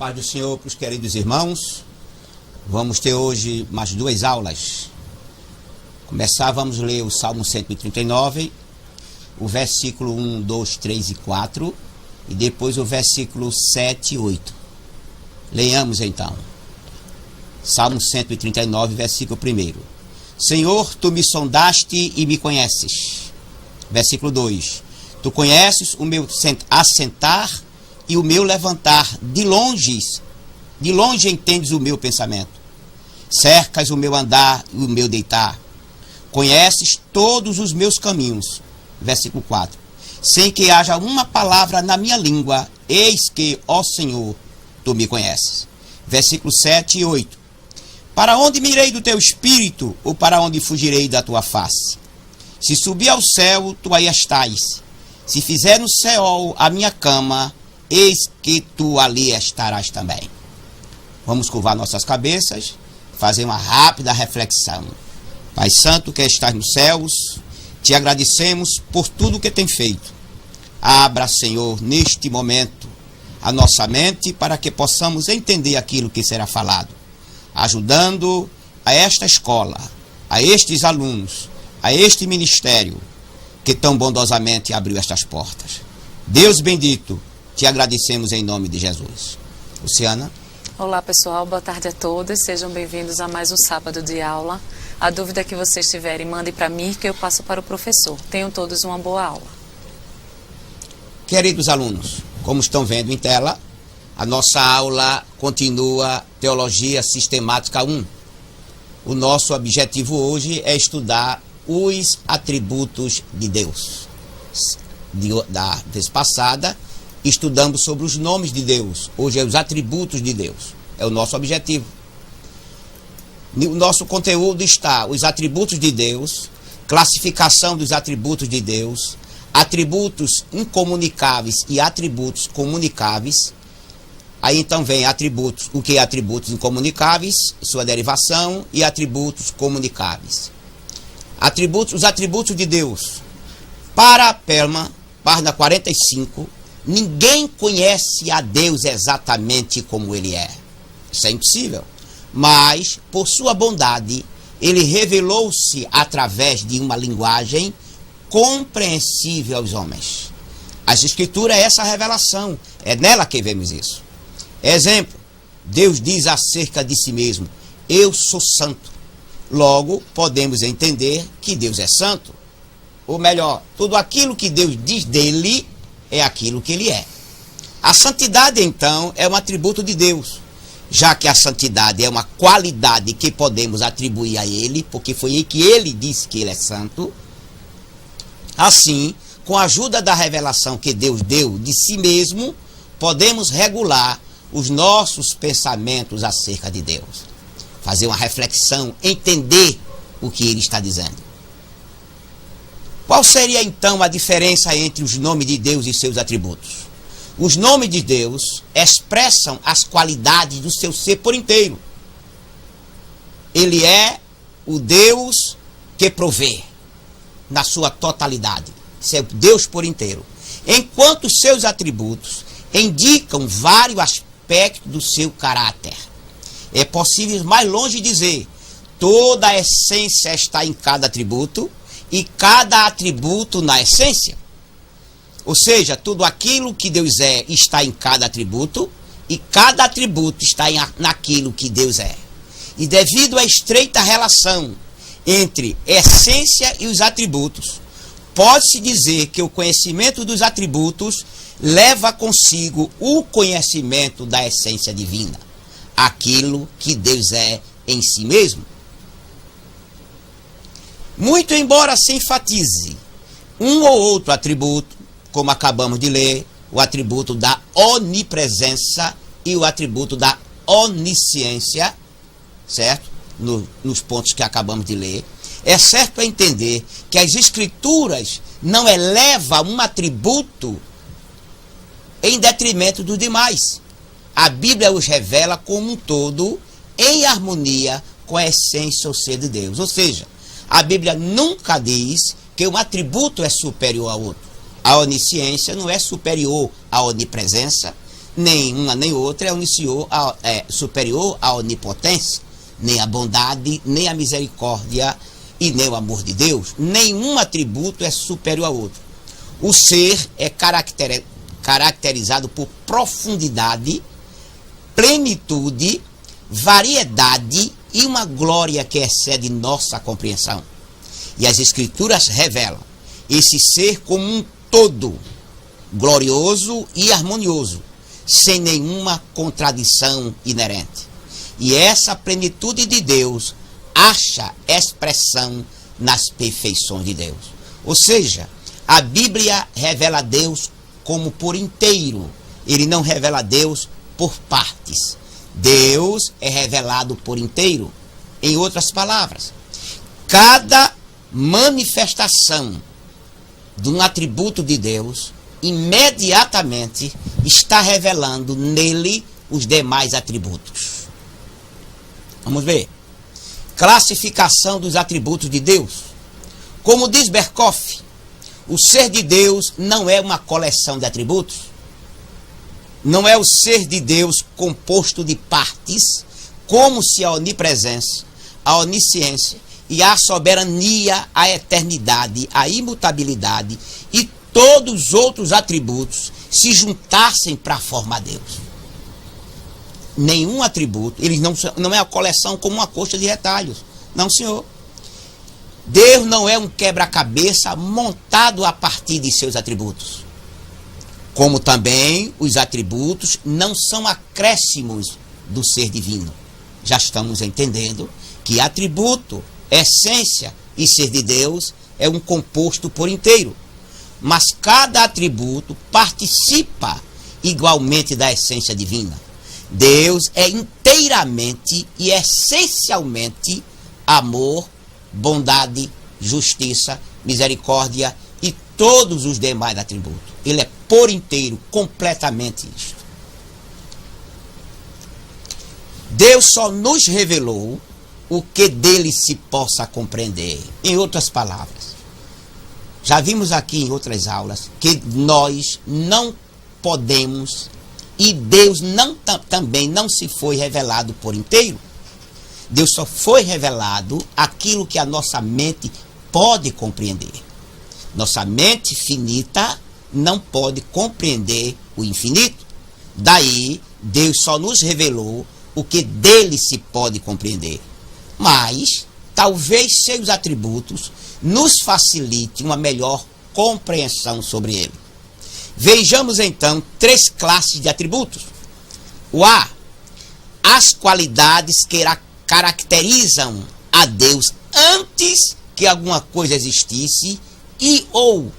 Paz do Senhor para os queridos irmãos. Vamos ter hoje mais duas aulas. Vamos ler o Salmo 139, o versículo 1, 2, 3 e 4, e depois o versículo 7 e 8. Leiamos então. Salmo 139, versículo 1. Senhor, tu me sondaste e me conheces. Versículo 2. Tu conheces o meu assentar e o meu levantar, de longe entendes o meu pensamento. Cercas o meu andar e o meu deitar. Conheces todos os meus caminhos. Versículo 4. Sem que haja uma palavra na minha língua, eis que, ó Senhor, tu me conheces. Versículo 7 e 8. Para onde me irei do teu espírito, ou para onde fugirei da tua face? Se subir ao céu, tu aí estás. Se fizer no Seol a minha cama, eis que tu ali estarás também. Vamos curvar nossas cabeças, fazer uma rápida reflexão. Pai Santo que estás nos céus, te agradecemos por tudo que tem feito. Abra, Senhor, neste momento, a nossa mente para que possamos entender aquilo que será falado, ajudando a esta escola, a estes alunos, a este ministério que tão bondosamente abriu estas portas. Deus bendito, te agradecemos em nome de Jesus. Luciana. Olá pessoal, boa tarde a todos, sejam bem-vindos a mais um sábado de aula. A dúvida que vocês tiverem, mandem para mim que eu passo para o professor. Tenham todos uma boa aula. Queridos alunos, como estão vendo em tela, a nossa aula continua Teologia Sistemática 1. O nosso objetivo hoje é estudar os atributos de Deus. Da vez passada, estudamos sobre os nomes de Deus. Hoje é os atributos de Deus. É o nosso objetivo. No nosso conteúdo está os atributos de Deus, classificação dos atributos de Deus, atributos incomunicáveis e atributos comunicáveis. Aí então vem atributos, o que é atributos incomunicáveis, sua derivação, e atributos comunicáveis. Os atributos de Deus. Para a Perma, página 45, ninguém conhece a Deus exatamente como Ele é. Isso é impossível. Mas, por sua bondade, Ele revelou-se através de uma linguagem compreensível aos homens. As Escrituras é essa revelação. É nela que vemos isso. Exemplo, Deus diz acerca de si mesmo, eu sou santo. Logo, podemos entender que Deus é santo. Ou melhor, tudo aquilo que Deus diz dele é aquilo que ele é. A santidade, então, é um atributo de Deus, já que a santidade é uma qualidade que podemos atribuir a ele, porque foi aí que ele disse que ele é santo. Assim, com a ajuda da revelação que Deus deu de si mesmo, podemos regular os nossos pensamentos acerca de Deus. Fazer uma reflexão, entender o que ele está dizendo. Qual seria então a diferença entre os nomes de Deus e seus atributos? Os nomes de Deus expressam as qualidades do seu ser por inteiro. Ele é o Deus que provê na sua totalidade. Isso é o Deus por inteiro. Enquanto seus atributos indicam vários aspectos do seu caráter. É possível ir mais longe dizer, toda a essência está em cada atributo e cada atributo na essência. Ou seja, tudo aquilo que Deus é está em cada atributo e cada atributo está naquilo que Deus é. E devido à estreita relação entre essência e os atributos, pode-se dizer que o conhecimento dos atributos leva consigo o conhecimento da essência divina, aquilo que Deus é em si mesmo. Muito embora se enfatize um ou outro atributo, como acabamos de ler, o atributo da onipresença, e o atributo da onisciência, certo? Nos pontos que acabamos de ler. É certo entender que as Escrituras não elevam um atributo em detrimento dos demais. A Bíblia os revela como um todo, em harmonia com a essência ou ser de Deus. Ou seja, a Bíblia nunca diz que um atributo é superior ao outro. A onisciência não é superior à onipresença, nem uma nem outra é superior à onipotência, nem a bondade, nem a misericórdia e nem o amor de Deus. Nenhum atributo é superior ao outro. O ser é caracterizado por profundidade, plenitude, variedade e uma glória que excede nossa compreensão. E as Escrituras revelam esse ser como um todo, glorioso e harmonioso, sem nenhuma contradição inerente. E essa plenitude de Deus acha expressão nas perfeições de Deus. Ou seja, a Bíblia revela Deus como por inteiro. Ele não revela Deus por partes. Deus é revelado por inteiro. Em outras palavras, cada manifestação de um atributo de Deus imediatamente está revelando nele os demais atributos. Vamos ver. Classificação dos atributos de Deus. Como diz Berkhoff, o ser de Deus não é uma coleção de atributos. Não é o ser de Deus composto de partes, como se a onipresença, a onisciência e a soberania, a eternidade, a imutabilidade e todos os outros atributos se juntassem para formar Deus. Nenhum atributo, eles não é a coleção como uma coxa de retalhos. Não, senhor. Deus não é um quebra-cabeça montado a partir de seus atributos. Como também os atributos não são acréscimos do ser divino. Já estamos entendendo que atributo, essência e ser de Deus é um composto por inteiro. Mas cada atributo participa igualmente da essência divina. Deus é inteiramente e essencialmente amor, bondade, justiça, misericórdia e todos os demais atributos. Ele é por inteiro, completamente isto. Deus só nos revelou o que dele se possa compreender. Em outras palavras, já vimos aqui em outras aulas que nós não podemos, e Deus também não se foi revelado por inteiro. Deus só foi revelado aquilo que a nossa mente pode compreender. Nossa mente finita não pode compreender o infinito. Daí, Deus só nos revelou o que dele se pode compreender. Mas, talvez seus atributos nos facilitem uma melhor compreensão sobre ele. Vejamos então 3 classes de atributos. O A, as qualidades que caracterizam a Deus antes que alguma coisa existisse, e ou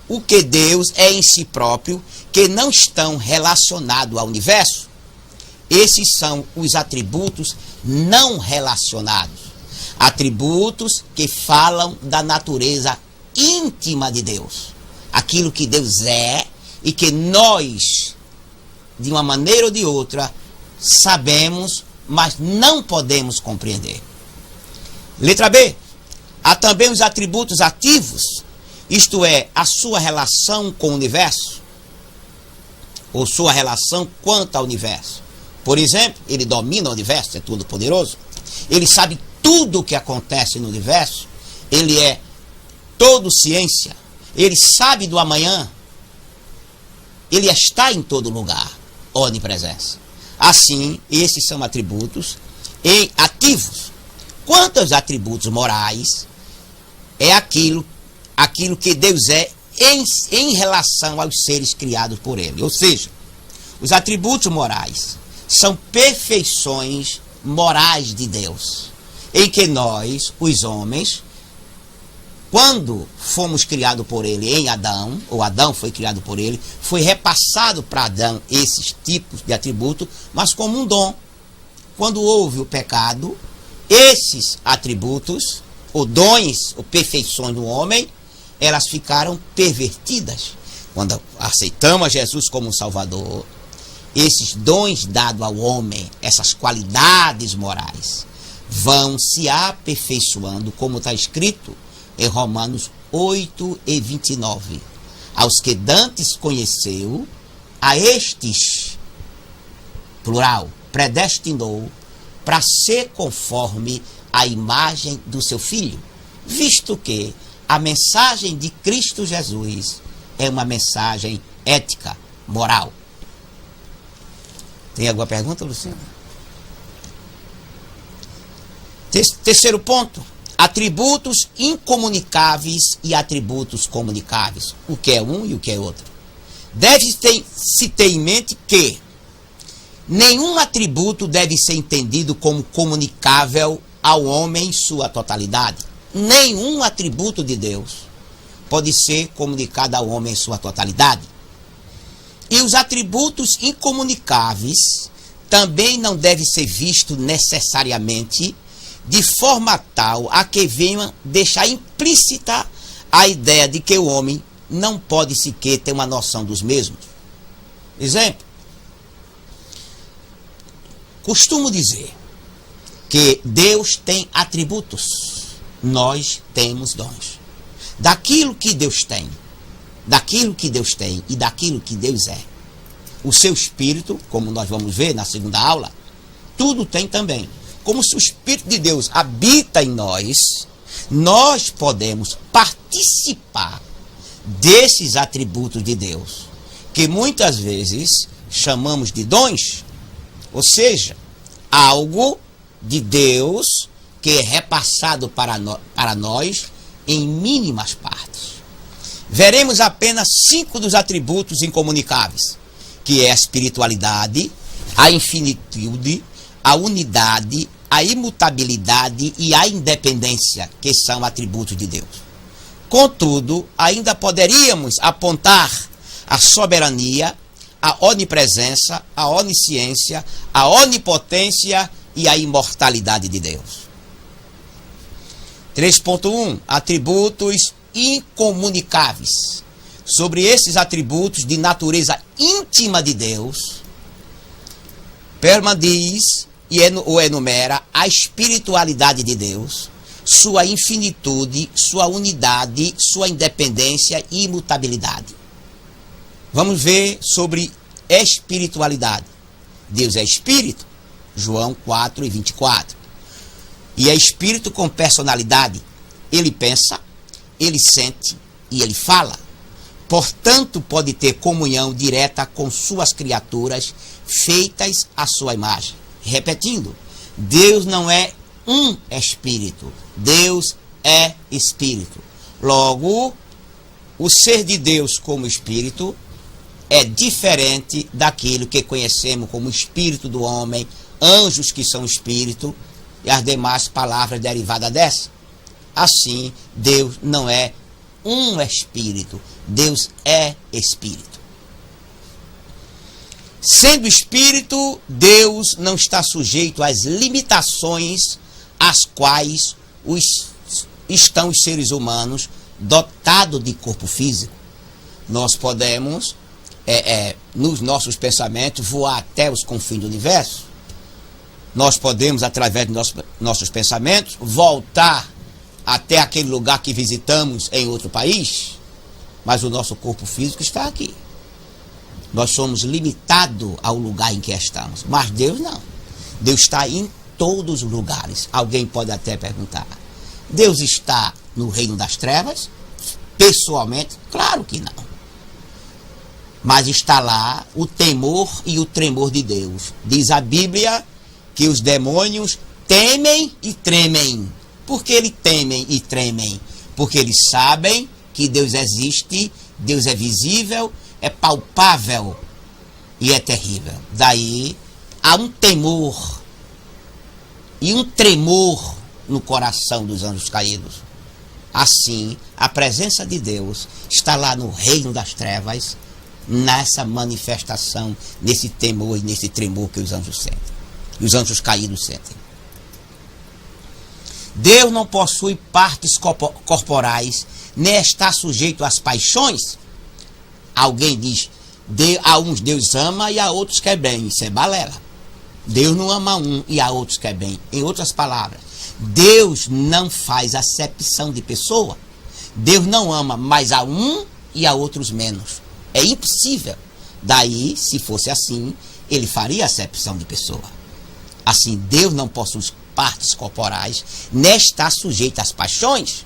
o que Deus é em si próprio, que não estão relacionados ao universo. Esses são os atributos não relacionados. Atributos que falam da natureza íntima de Deus. Aquilo que Deus é e que nós, de uma maneira ou de outra, sabemos, mas não podemos compreender. Letra B. Há também os atributos ativos, isto é, a sua relação com o universo, ou sua relação quanto ao universo. Por exemplo, ele domina o universo, é todo poderoso. Ele sabe tudo o que acontece no universo. Ele é todo ciência. Ele sabe do amanhã. Ele está em todo lugar. Onipresença. Assim, esses são atributos ativos. Quanto aos atributos morais, é aquilo que Deus é em relação aos seres criados por ele. Ou seja, os atributos morais são perfeições morais de Deus, em que nós, os homens, quando fomos criados por ele em Adão, ou Adão foi criado por ele, foi repassado para Adão esses tipos de atributos, mas como um dom. Quando houve o pecado, esses atributos, ou dons, ou perfeições do homem, elas ficaram pervertidas. Quando aceitamos Jesus como Salvador, esses dons dados ao homem, essas qualidades morais, vão se aperfeiçoando, como está escrito em Romanos 8:29. Aos que dantes conheceu, a estes, plural, predestinou para ser conforme a imagem do seu Filho, visto que a mensagem de Cristo Jesus é uma mensagem ética, moral. Tem alguma pergunta, Luciana? Terceiro ponto. Atributos incomunicáveis e atributos comunicáveis. O que é um e o que é outro. Deve-se ter em mente que nenhum atributo deve ser entendido como comunicável ao homem em sua totalidade. Nenhum atributo de Deus pode ser comunicado ao homem em sua totalidade. E os atributos incomunicáveis também não devem ser vistos necessariamente de forma tal a que venham deixar implícita a ideia de que o homem não pode sequer ter uma noção dos mesmos. Exemplo. Costumo dizer que Deus tem atributos, nós temos dons. Daquilo que Deus tem e daquilo que Deus é. O seu Espírito, como nós vamos ver na segunda aula, tudo tem também. Como se o Espírito de Deus habita em nós, nós podemos participar desses atributos de Deus, que muitas vezes chamamos de dons, ou seja, algo de Deus que é repassado para nós em mínimas partes. Veremos apenas 5 dos atributos incomunicáveis, que é a espiritualidade, a infinitude, a unidade, a imutabilidade e a independência, que são atributos de Deus. Contudo, ainda poderíamos apontar a soberania, a onipresença, a onisciência, a onipotência e a imortalidade de Deus. 3.1. Atributos incomunicáveis. Sobre esses atributos de natureza íntima de Deus, Perman diz ou enumera a espiritualidade de Deus, sua infinitude, sua unidade, sua independência e imutabilidade. Vamos ver sobre espiritualidade. Deus é espírito, João 4:24. E é espírito com personalidade. Ele pensa, ele sente e ele fala. Portanto, pode ter comunhão direta com suas criaturas feitas à sua imagem. Repetindo, Deus não é um espírito, Deus é espírito. Logo, o ser de Deus como espírito é diferente daquilo que conhecemos como espírito do homem, anjos que são espírito e as demais palavras derivadas dessa. Assim, Deus não é um espírito, Deus é espírito. Sendo espírito, Deus não está sujeito às limitações às quais estão os seres humanos dotados de corpo físico. Nós podemos, nos nossos pensamentos, voar até os confins do universo. Nós podemos, através dos nossos pensamentos, voltar até aquele lugar que visitamos em outro país, mas o nosso corpo físico está aqui. Nós somos limitados ao lugar em que estamos, mas Deus não. Deus está em todos os lugares. Alguém pode até perguntar, Deus está no reino das trevas? Pessoalmente, claro que não. Mas está lá o temor e o tremor de Deus. Diz a Bíblia que os demônios temem e tremem. Por que eles temem e tremem? Porque eles sabem que Deus existe, Deus é visível, é palpável e é terrível. Daí há um temor e um tremor no coração dos anjos caídos. Assim, A presença de Deus está lá no reino das trevas, nessa manifestação, nesse temor e nesse tremor que os anjos sentem. E os anjos caídos sentem. Deus não possui partes corporais, nem está sujeito às paixões. Alguém diz, a uns Deus ama e a outros quer bem. Isso é balela. Deus não ama um e a outros quer bem. Em outras palavras, Deus não faz acepção de pessoa. Deus não ama mais a um e a outros menos. É impossível. Daí, se fosse assim, ele faria acepção de pessoa. Assim, Deus não possui partes corporais, nem está sujeito às paixões,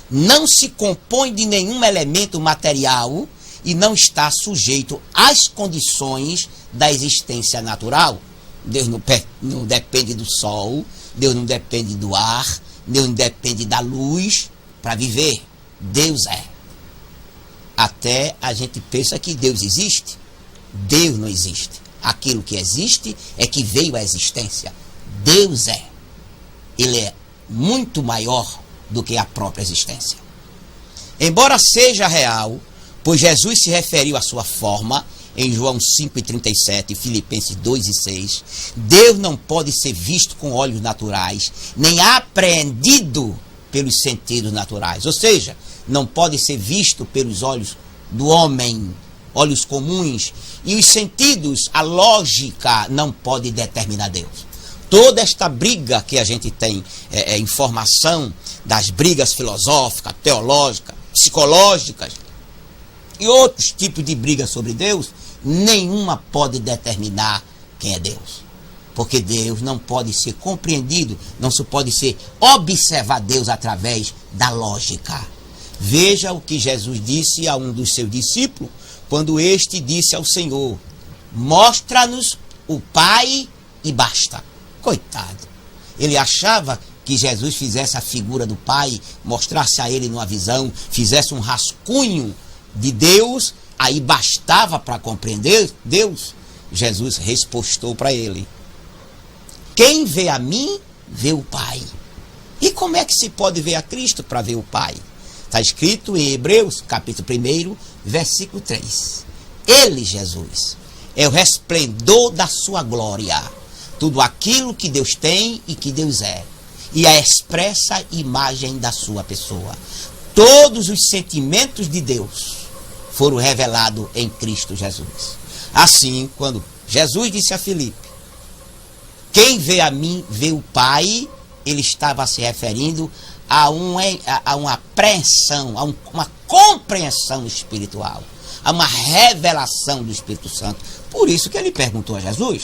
não se compõe de nenhum elemento material e não está sujeito às condições da existência natural. Deus não depende do sol, Deus não depende do ar, Deus não depende da luz para viver. Deus é. Até a gente pensa que Deus existe. Deus não existe. Aquilo que existe é que veio à existência. Deus é. Ele é muito maior do que a própria existência. Embora seja real, pois Jesus se referiu à sua forma em João 5,37 e Filipenses 2,6, Deus não pode ser visto com olhos naturais, nem apreendido pelos sentidos naturais. Ou seja, não pode ser visto pelos olhos do homem, olhos comuns, e os sentidos, a lógica não pode determinar Deus. Toda esta briga que a gente tem, informação das brigas filosóficas, teológicas, psicológicas e outros tipos de brigas sobre Deus, nenhuma pode determinar quem é Deus. Porque Deus não pode ser compreendido, não se pode ser observar Deus através da lógica. Veja o que Jesus disse a um dos seus discípulos, quando este disse ao Senhor, mostra-nos o Pai e basta. Coitado. Ele achava que Jesus fizesse a figura do Pai, mostrasse a ele numa visão, fizesse um rascunho de Deus, aí bastava para compreender Deus. Jesus respostou para ele, quem vê a mim, vê o Pai. E como é que se pode ver a Cristo para ver o Pai? Está escrito em Hebreus, capítulo 1, versículo 3. Ele, Jesus, é o resplendor da sua glória, tudo aquilo que Deus tem e que Deus é, e a expressa imagem da sua pessoa. Todos os sentimentos de Deus foram revelados em Cristo Jesus. Assim, quando Jesus disse a Filipe, quem vê a mim, vê o Pai, ele estava se referindo a uma apreensão, a uma compreensão espiritual, a uma revelação do Espírito Santo. Por isso que ele perguntou a Jesus,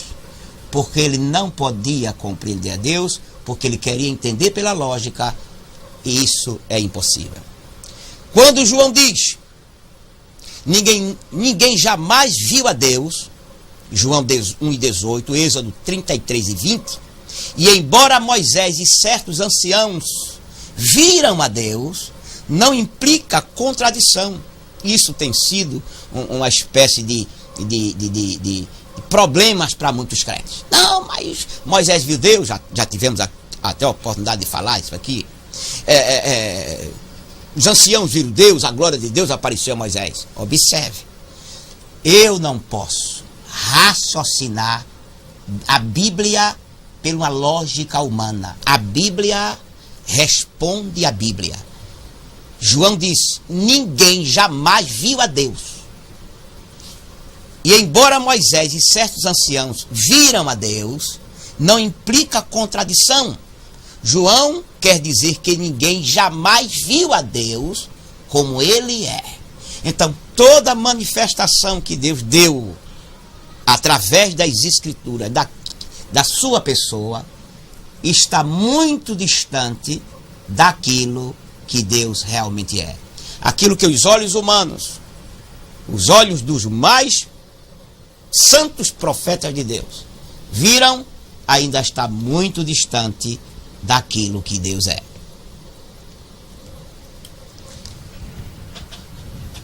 porque ele não podia compreender a Deus, porque ele queria entender pela lógica, e isso é impossível. Quando João diz, ninguém jamais viu a Deus, João 1,18, Êxodo 33,20, e embora Moisés e certos anciãos viram a Deus, não implica contradição. Isso tem sido uma espécie de problemas para muitos crentes. Não, mas Moisés viu Deus, já tivemos até a oportunidade de falar isso aqui. Os anciãos viram Deus, a glória de Deus apareceu a Moisés. Observe, eu não posso raciocinar a Bíblia pela lógica humana. A Bíblia responde à Bíblia. João diz, ninguém jamais viu a Deus. E embora Moisés e certos anciãos viram a Deus, não implica contradição. João quer dizer que ninguém jamais viu a Deus como ele é. Então, toda manifestação que Deus deu através das Escrituras, da sua pessoa, está muito distante daquilo que Deus realmente é. Aquilo que os olhos humanos, os olhos dos mais santos profetas de Deus viram, ainda está muito distante daquilo que Deus é.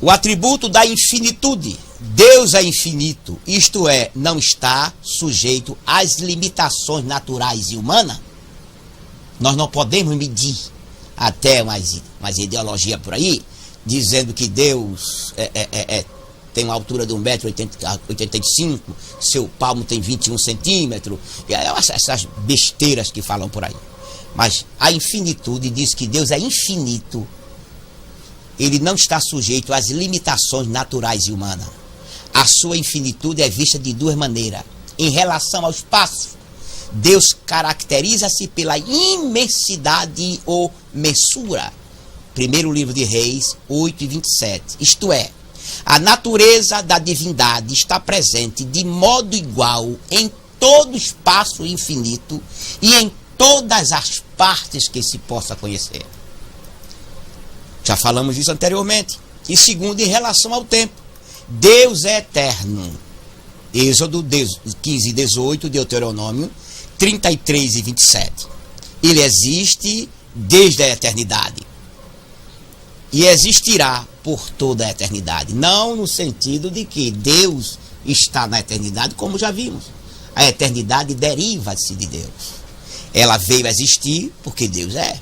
O atributo da infinitude. Deus é infinito, isto é, não está sujeito às limitações naturais e humanas. Nós não podemos medir até umas ideologias por aí, dizendo que Deus tem uma altura de 1,85 m, seu palmo tem 21 centímetros, e essas besteiras que falam por aí. Mas a infinitude diz que Deus é infinito. Ele não está sujeito às limitações naturais e humanas. A sua infinitude é vista de duas maneiras. Em relação ao espaço, Deus caracteriza-se pela imensidade ou mensura. Primeiro livro de Reis, 8:27. Isto é, a natureza da divindade está presente de modo igual em todo o espaço infinito e em todas as partes que se possa conhecer. Já falamos disso anteriormente. E segundo, em relação ao tempo, Deus é eterno. Êxodo 15:18, Deuteronômio 33:27. Ele existe desde a eternidade e existirá por toda a eternidade. Não no sentido de que Deus está na eternidade, como já vimos. A eternidade deriva-se de Deus. Ela veio a existir porque Deus é.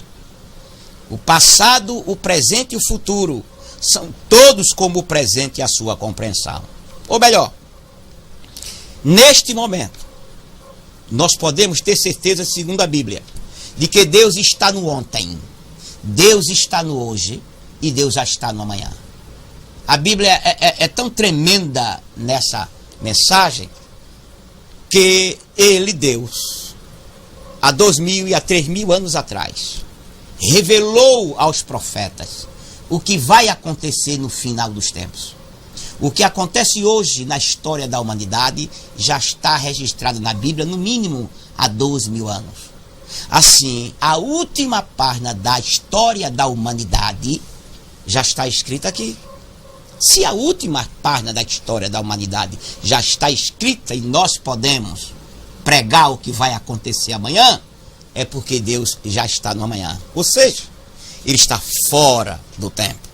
O passado, o presente e o futuro são todos como o presente e a sua compreensão. Ou melhor, neste momento, nós podemos ter certeza, segundo a Bíblia, de que Deus está no ontem, Deus está no hoje e Deus já está no amanhã. A Bíblia é tão tremenda nessa mensagem que ele, Deus, há 2.000 e há 3.000 anos atrás, revelou aos profetas o que vai acontecer no final dos tempos. O que acontece hoje na história da humanidade já está registrado na Bíblia, no mínimo, há 12.000 anos. Assim, a última página da história da humanidade já está escrita aqui. Se a última página da história da humanidade já está escrita e nós podemos pregar o que vai acontecer amanhã, é porque Deus já está no amanhã. Ou seja, ele está fora do tempo.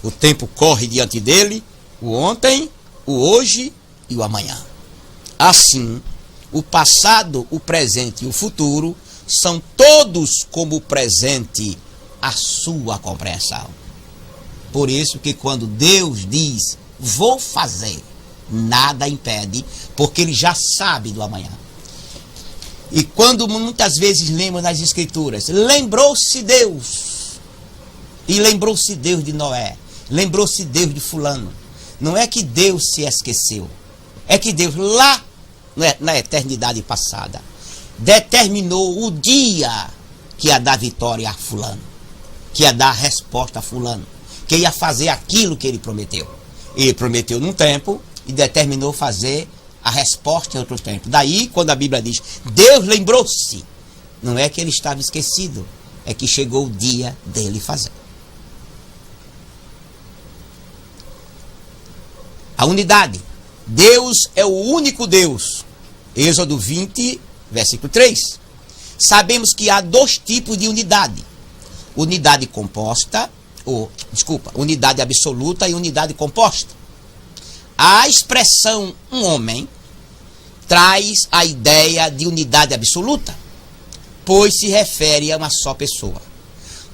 O tempo corre diante dele, o ontem, o hoje e o amanhã. Assim, o passado, o presente e o futuro são todos como o presente a sua compreensão. Por isso que quando Deus diz, vou fazer, nada impede, porque ele já sabe do amanhã. E quando muitas vezes lemos nas Escrituras, lembrou-se Deus, e lembrou-se Deus de Noé, lembrou-se Deus de fulano. Não é que Deus se esqueceu, é que Deus lá na eternidade passada determinou o dia que ia dar vitória a fulano, que ia dar resposta a fulano, que ia fazer aquilo que ele prometeu. Ele prometeu num tempo e determinou fazer a resposta em outro tempo. Daí, quando a Bíblia diz, Deus lembrou-se, não é que ele estava esquecido, é que chegou o dia dele fazer. A unidade. Deus é o único Deus. Êxodo 20, versículo 3. Sabemos que há dois tipos de unidade. Unidade composta, unidade absoluta e unidade composta. A expressão um homem traz a ideia de unidade absoluta, pois se refere a uma só pessoa.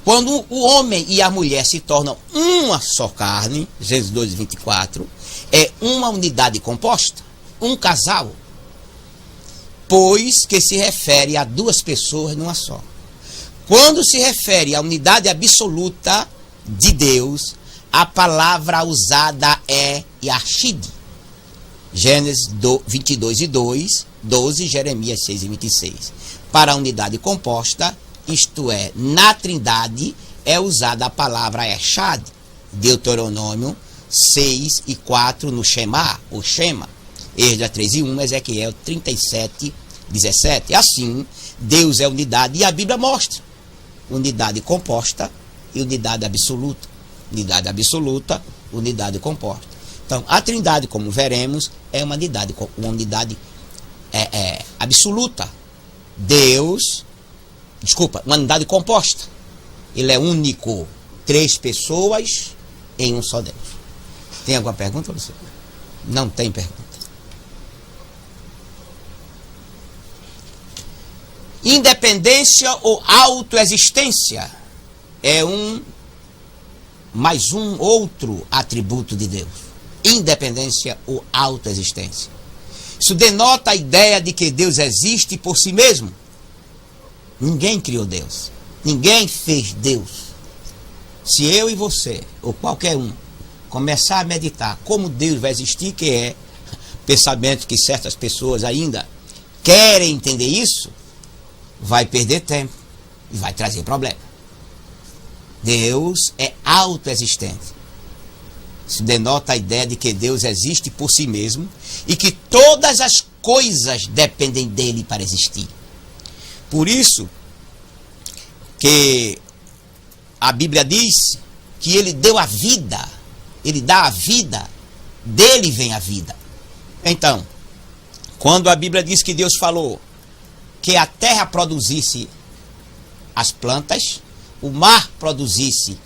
Quando o homem e a mulher se tornam uma só carne, Gênesis 2:24, é uma unidade composta, um casal, pois que se refere a duas pessoas numa só. Quando se refere à unidade absoluta de Deus, a palavra usada é Yahshid. Gênesis 22:2, 12, Jeremias 6:26. Para a unidade composta, isto é, na Trindade, é usada a palavra Echad. Deuteronômio 6:4 no Shema, o Shema. Êxodo 3:1, Ezequiel 37:17. Assim, Deus é unidade e a Bíblia mostra unidade composta e unidade absoluta. Unidade absoluta, unidade composta. Então, a Trindade, como veremos, é uma unidade absoluta. Uma unidade composta. Ele é único. 3 pessoas em um só Deus. Tem alguma pergunta, Luciano? Não tem pergunta. Independência ou autoexistência. é mais um outro atributo de Deus: independência ou autoexistência. Isso denota a ideia de que Deus existe por si mesmo. Ninguém criou Deus. Ninguém fez Deus. Se eu e você, ou qualquer um, começar a meditar como Deus vai existir, que é pensamento que certas pessoas ainda querem entender isso, vai perder tempo e vai trazer problema. Deus é autoexistente. Isso denota a ideia de que Deus existe por si mesmo e que todas as coisas dependem dele para existir. Por isso que a Bíblia diz que ele deu a vida, ele dá a vida, dele vem a vida. Então, quando a Bíblia diz que Deus falou que a terra produzisse as plantas, o mar produzisse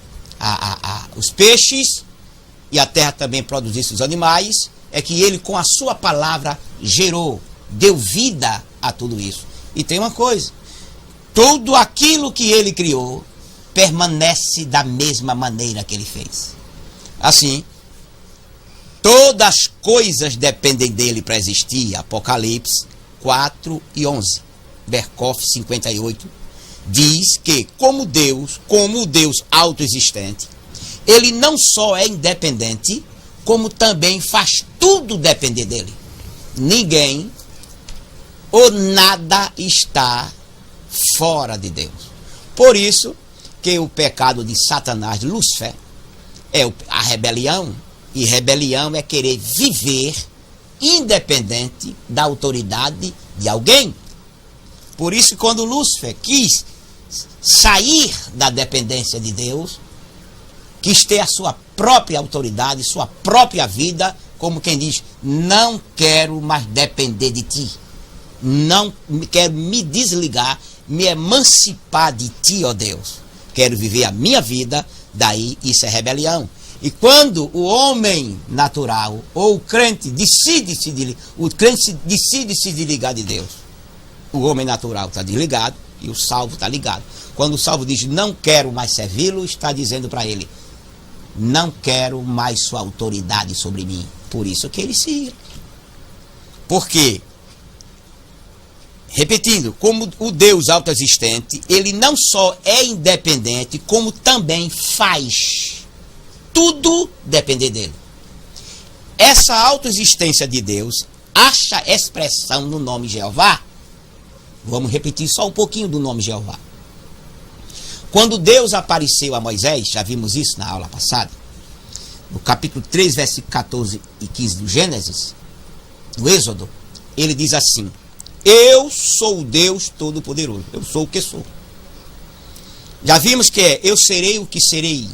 os peixes e a terra também produzisse os animais, é que ele com a sua palavra gerou, deu vida a tudo isso. E tem uma coisa: tudo aquilo que ele criou permanece da mesma maneira que ele fez. Assim, todas as coisas dependem dele para existir. Apocalipse 4 e 11. Berkhof 58 diz que, como o Deus autoexistente, ele não só é independente, como também faz tudo depender dele. Ninguém ou nada está fora de Deus. Por isso que o pecado de Satanás, de Lúcifer, é a rebelião. E rebelião é querer viver independente da autoridade de alguém. Por isso, quando Lúcifer quis sair da dependência de Deus, quis ter a sua própria autoridade, sua própria vida, como quem diz: não quero mais depender de ti, não quero me desligar, me emancipar de ti, ó Deus, quero viver a minha vida. Daí isso é rebelião. E quando o homem natural ou o crente decide se desligar de Deus, o homem natural está desligado e o salvo está ligado. Quando o salvo diz: não quero mais servi-lo, está dizendo para ele: não quero mais sua autoridade sobre mim. Por isso que ele se ira. Porque, repetindo, como o Deus autoexistente, ele não só é independente, como também faz tudo depender dele. Essa autoexistência de Deus acha expressão no nome Jeová. Vamos repetir só um pouquinho do nome Jeová. Quando Deus apareceu a Moisés, já vimos isso na aula passada, no capítulo 3, versículo 14 e 15 do Gênesis, do Êxodo, ele diz assim: eu sou o Deus Todo-Poderoso, eu sou o que sou. Já vimos que é: eu serei o que serei,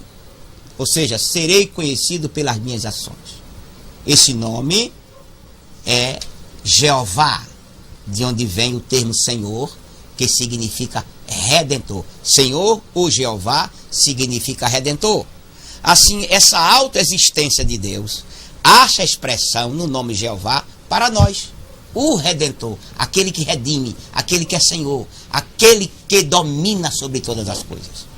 ou seja, serei conhecido pelas minhas ações. Esse nome é Jeová, de onde vem o termo Senhor, que significa Redentor. Senhor ou Jeová significa Redentor. Assim, essa autoexistência de Deus acha expressão no nome Jeová para nós. O Redentor, aquele que redime, aquele que é Senhor, aquele que domina sobre todas as coisas.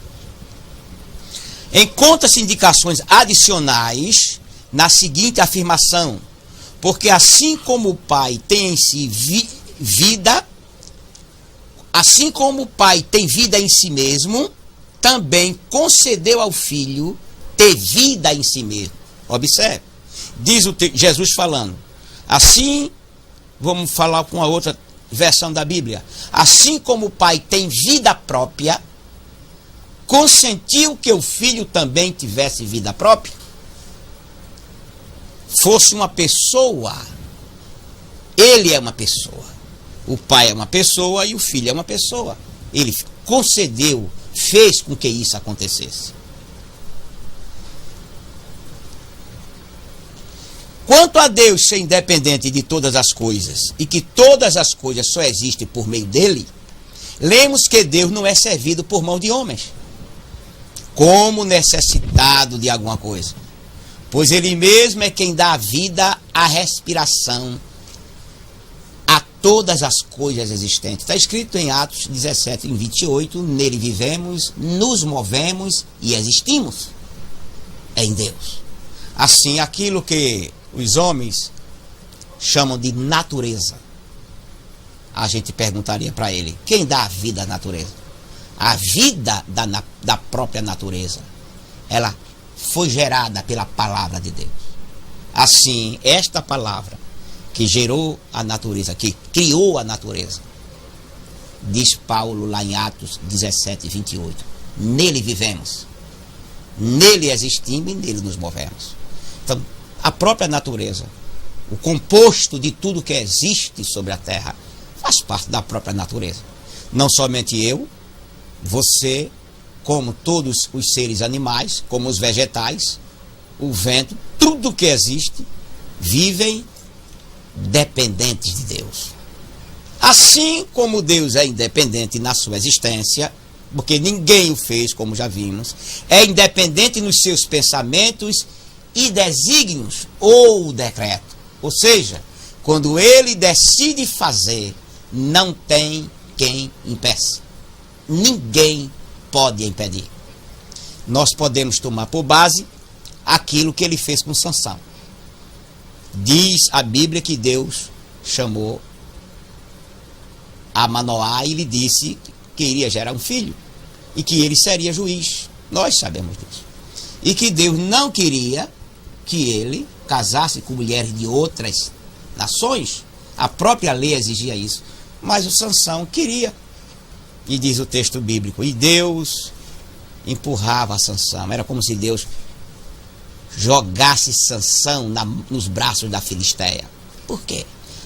Encontra-se indicações adicionais na seguinte afirmação: porque assim como o Pai tem em si vida, assim como o Pai tem vida em si mesmo, também concedeu ao Filho ter vida em si mesmo. Observe, diz Jesus falando. Assim, vamos falar com a outra versão da Bíblia. Assim como o Pai tem vida própria, consentiu que o Filho também tivesse vida própria. Fosse uma pessoa, ele é uma pessoa. O Pai é uma pessoa e o Filho é uma pessoa. Ele concedeu, fez com que isso acontecesse. Quanto a Deus ser independente de todas as coisas e que todas as coisas só existem por meio dele, lemos que Deus não é servido por mão de homens, como necessitado de alguma coisa, pois ele mesmo é quem dá a vida, a respiração a todas as coisas existentes. Está escrito em Atos 17, em 28, nele vivemos, nos movemos e existimos. É em Deus. Assim, aquilo que os homens chamam de natureza, a gente perguntaria para ele, quem dá a vida à natureza? A vida da própria natureza, ela foi gerada pela palavra de Deus. Assim, esta palavra que gerou a natureza, que criou a natureza, diz Paulo lá em Atos 17, 28, nele vivemos, nele existimos e nele nos movemos. Então, a própria natureza, o composto de tudo que existe sobre a terra, faz parte da própria natureza. Não somente eu, você, como todos os seres animais, como os vegetais, o vento, tudo que existe, vivem dependentes de Deus. Assim como Deus é independente na sua existência, porque ninguém o fez, como já vimos, é independente nos seus pensamentos e desígnios ou decreto. Ou seja, quando ele decide fazer, não tem quem impeça. Ninguém pode impedir. Nós podemos tomar por base aquilo que ele fez com Sansão. Diz a Bíblia que Deus chamou a Manoá e lhe disse que iria gerar um filho e que ele seria juiz. Nós sabemos disso. E que Deus não queria que ele casasse com mulheres de outras nações. A própria lei exigia isso. Mas o Sansão queria. E diz o texto bíblico, e Deus empurrava Sansão. Era como se Deus jogasse Sansão nos braços da Filisteia. Por quê?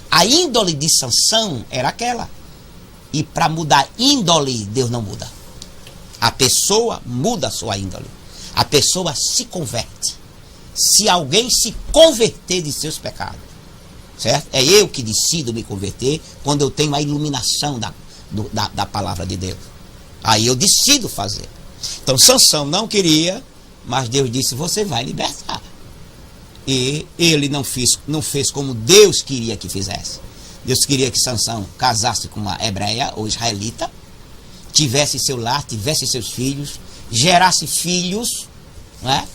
A índole de Sansão era aquela. E para mudar índole, Deus não muda. A pessoa muda a sua índole. A pessoa se converte. Se alguém se converter de seus pecados, certo? É eu que decido me converter quando eu tenho a iluminação da palavra de Deus. Aí eu decido fazer. Então Sansão não queria, mas Deus disse, você vai libertar. E ele não fez como Deus queria que fizesse. Deus queria que Sansão casasse com uma hebreia ou israelita, tivesse seu lar, tivesse seus filhos, gerasse filhos, não é?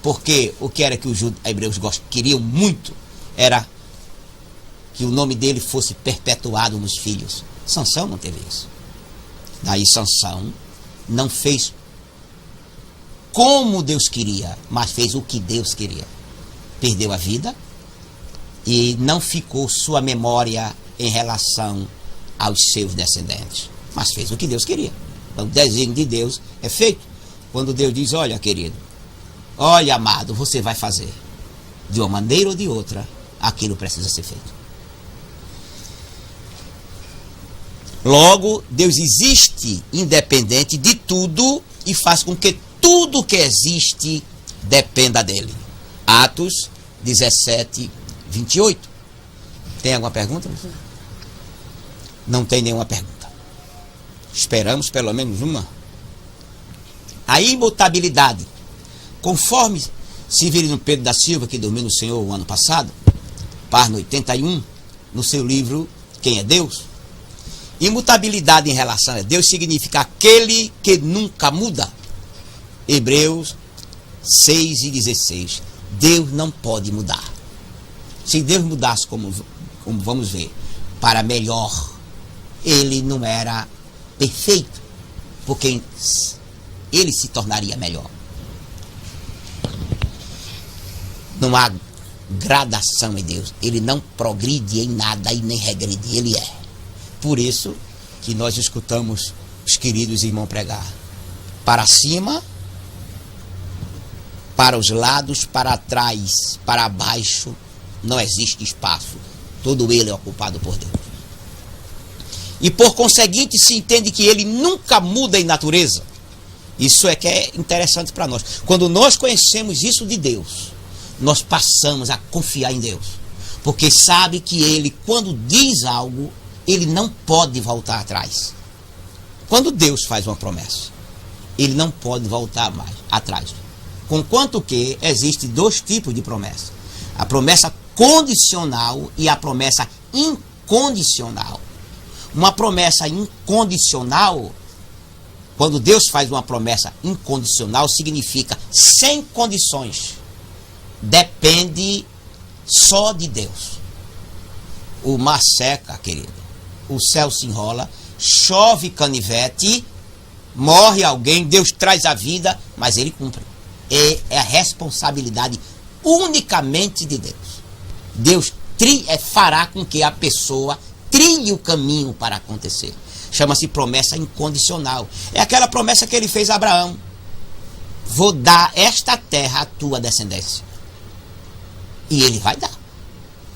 Porque o que era que os hebreus queriam muito era que o nome dele fosse perpetuado nos filhos. Sansão não teve isso. Daí Sansão não fez como Deus queria, mas fez o que Deus queria. Perdeu a vida e não ficou sua memória em relação aos seus descendentes, mas fez o que Deus queria. Então, o desígnio de Deus é feito. Quando Deus diz, olha querido, olha amado, você vai fazer de uma maneira ou de outra, aquilo precisa ser feito. Logo, Deus existe independente de tudo e faz com que tudo que existe dependa dele. Atos 17, 28. Tem alguma pergunta? Não tem nenhuma pergunta. Esperamos pelo menos uma. A imutabilidade. Conforme Severino Pedro da Silva, que dormiu no Senhor o ano passado, página 81, no seu livro Quem é Deus? Imutabilidade em relação a Deus significa aquele que nunca muda. Hebreus 6 e 16. Deus não pode mudar. Se Deus mudasse, como vamos ver, para melhor, ele não era perfeito, porque ele se tornaria melhor. Não há gradação em Deus. Ele não progride em nada e nem regride. Ele é. Por isso que nós escutamos os queridos irmãos pregar. Para cima, para os lados, para trás, para baixo, não existe espaço. Todo ele é ocupado por Deus. E por conseguinte se entende que ele nunca muda em natureza. Isso é que é interessante para nós. Quando nós conhecemos isso de Deus, nós passamos a confiar em Deus. Porque sabe que ele, quando diz algo, ele não pode voltar atrás. Quando Deus faz uma promessa, ele não pode voltar mais atrás. Conquanto que existem dois tipos de promessa. A promessa condicional e a promessa condicional. Uma promessa incondicional, quando Deus faz uma promessa incondicional, significa sem condições. Depende só de Deus. O mar seca, querido. O céu se enrola, chove canivete, morre alguém, Deus traz a vida, mas ele cumpre. É a responsabilidade unicamente de Deus. Deus fará com que a pessoa trilhe o caminho para acontecer. Chama-se promessa incondicional. É aquela promessa que ele fez a Abraão. Vou dar esta terra à tua descendência. E ele vai dar.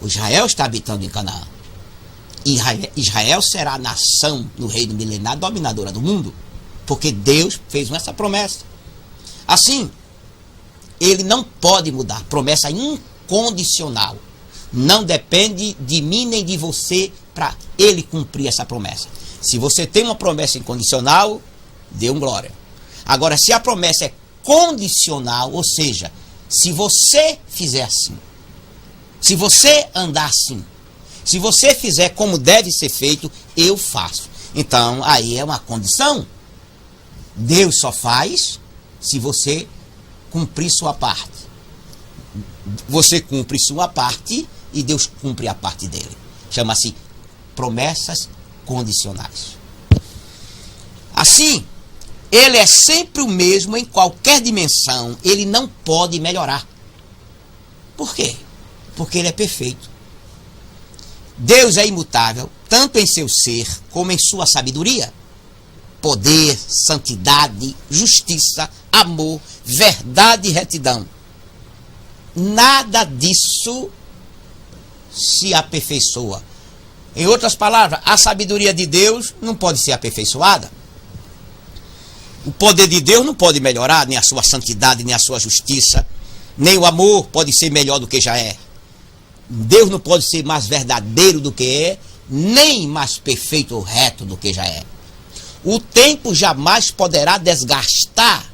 O Israel está habitando em Canaã. Israel será a nação no reino milenar dominadora do mundo. Porque Deus fez essa promessa. Assim, ele não pode mudar. Promessa incondicional. Não depende de mim nem de você para ele cumprir essa promessa. Se você tem uma promessa incondicional, dê um glória. Agora, se a promessa é condicional, ou seja, se você fizer assim, se você andar assim, se você fizer como deve ser feito, eu faço. Então, aí é uma condição. Deus só faz se você cumprir sua parte. Você cumpre sua parte e Deus cumpre a parte dele. Chama-se promessas condicionais. Assim, ele é sempre o mesmo em qualquer dimensão. Ele não pode melhorar. Por quê? Porque ele é perfeito. Deus é imutável, tanto em seu ser como em sua sabedoria. Poder, santidade, justiça, amor, verdade e retidão. Nada disso se aperfeiçoa. Em outras palavras, a sabedoria de Deus não pode ser aperfeiçoada. O poder de Deus não pode melhorar, nem a sua santidade, nem a sua justiça, nem o amor pode ser melhor do que já é. Deus não pode ser mais verdadeiro do que é, nem mais perfeito ou reto do que já é. O tempo jamais poderá desgastar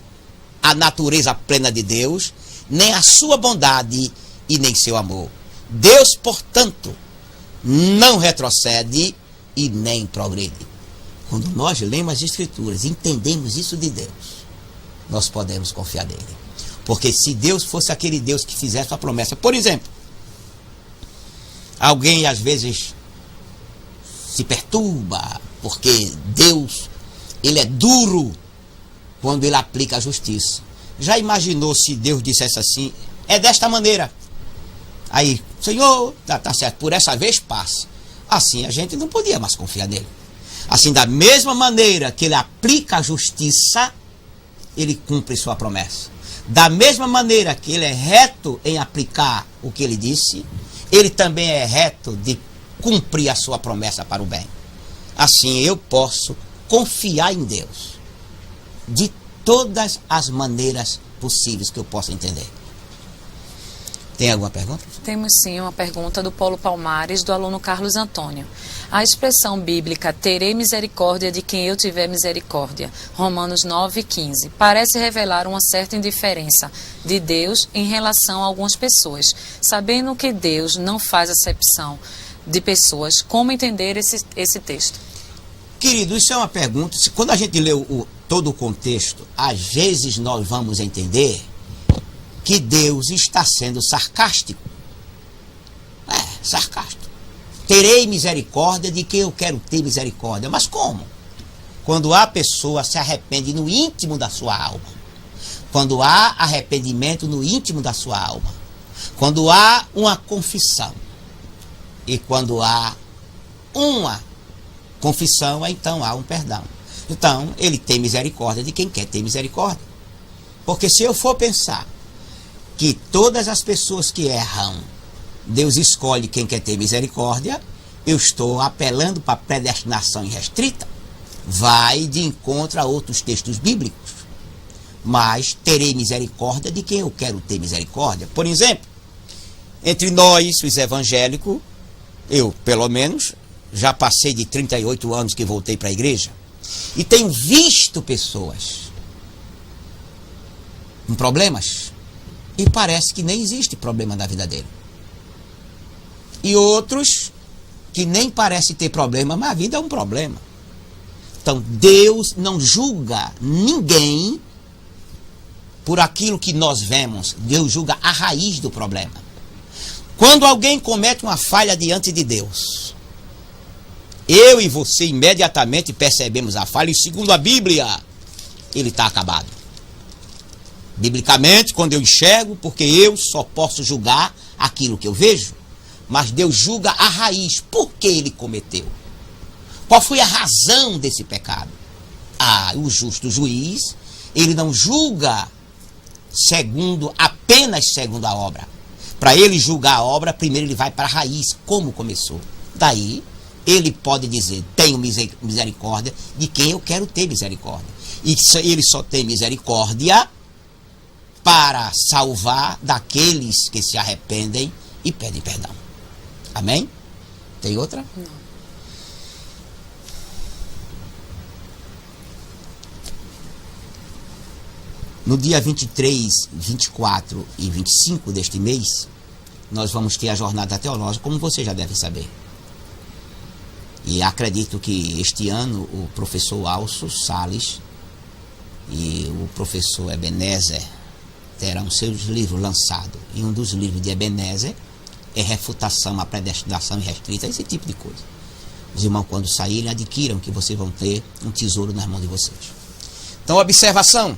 a natureza plena de Deus, nem a sua bondade e nem seu amor. Deus, portanto, não retrocede e nem progride. Quando nós lemos as Escrituras, entendemos isso de Deus, nós podemos confiar nele. Porque se Deus fosse aquele Deus que fizesse uma promessa, por exemplo, alguém às vezes se perturba, porque Deus, ele é duro quando ele aplica a justiça. Já imaginou se Deus dissesse assim, é desta maneira? Aí, Senhor, tá certo, por essa vez passa. Assim a gente não podia mais confiar nele. Assim, da mesma maneira que ele aplica a justiça, ele cumpre sua promessa. Da mesma maneira que ele é reto em aplicar o que ele disse, ele também é reto de cumprir a sua promessa para o bem. Assim, eu posso confiar em Deus de todas as maneiras possíveis que eu possa entender. Tem alguma pergunta? Temos sim uma pergunta do Paulo Palmares, do aluno Carlos Antônio. A expressão bíblica, terei misericórdia de quem eu tiver misericórdia, Romanos 9,15, parece revelar uma certa indiferença de Deus em relação a algumas pessoas. Sabendo que Deus não faz acepção de pessoas, como entender esse texto? Querido, isso é uma pergunta. Quando a gente lê todo o contexto, às vezes nós vamos entender que Deus está sendo sarcástico. Sarcástico. Terei misericórdia de quem eu quero ter misericórdia. Mas como? Quando a pessoa se arrepende no íntimo da sua alma. Quando há arrependimento no íntimo da sua alma. Quando há uma confissão. E quando há uma confissão, então há um perdão. Então, ele tem misericórdia de quem quer ter misericórdia. Porque se eu for pensar que todas as pessoas que erram, Deus escolhe quem quer ter misericórdia, eu estou apelando para a predestinação irrestrita. Vai de encontro a outros textos bíblicos. Mas terei misericórdia de quem eu quero ter misericórdia. Por exemplo, entre nós, os evangélicos, eu, pelo menos, já passei de 38 anos que voltei para a igreja, e tenho visto pessoas com problemas, e parece que nem existe problema na vida dele. E outros que nem parece ter problema, mas a vida é um problema. Então, Deus não julga ninguém por aquilo que nós vemos. Deus julga a raiz do problema. Quando alguém comete uma falha diante de Deus, eu e você imediatamente percebemos a falha, e segundo a Bíblia, ele está acabado. Biblicamente, quando eu enxergo, porque eu só posso julgar aquilo que eu vejo, mas Deus julga a raiz. Por que ele cometeu? Qual foi a razão desse pecado? O justo juiz, ele não julga apenas segundo a obra. Para ele julgar a obra, primeiro ele vai para a raiz, como começou. Daí, ele pode dizer, tenho misericórdia de quem eu quero ter misericórdia. E ele só tem misericórdia para salvar daqueles que se arrependem e pedem perdão. Amém? Tem outra? Não. No dia 23, 24 e 25 deste mês, nós vamos ter a jornada teológica, como você já deve saber. E acredito que este ano o professor Alcio Salles e o professor Ebenezer terão seus livros lançados. E um dos livros de Ebenezer é Refutação à Predestinação Irrestrita, esse tipo de coisa. Os irmãos, quando saírem, adquiram, que vocês vão ter um tesouro nas mãos de vocês. Então, observação.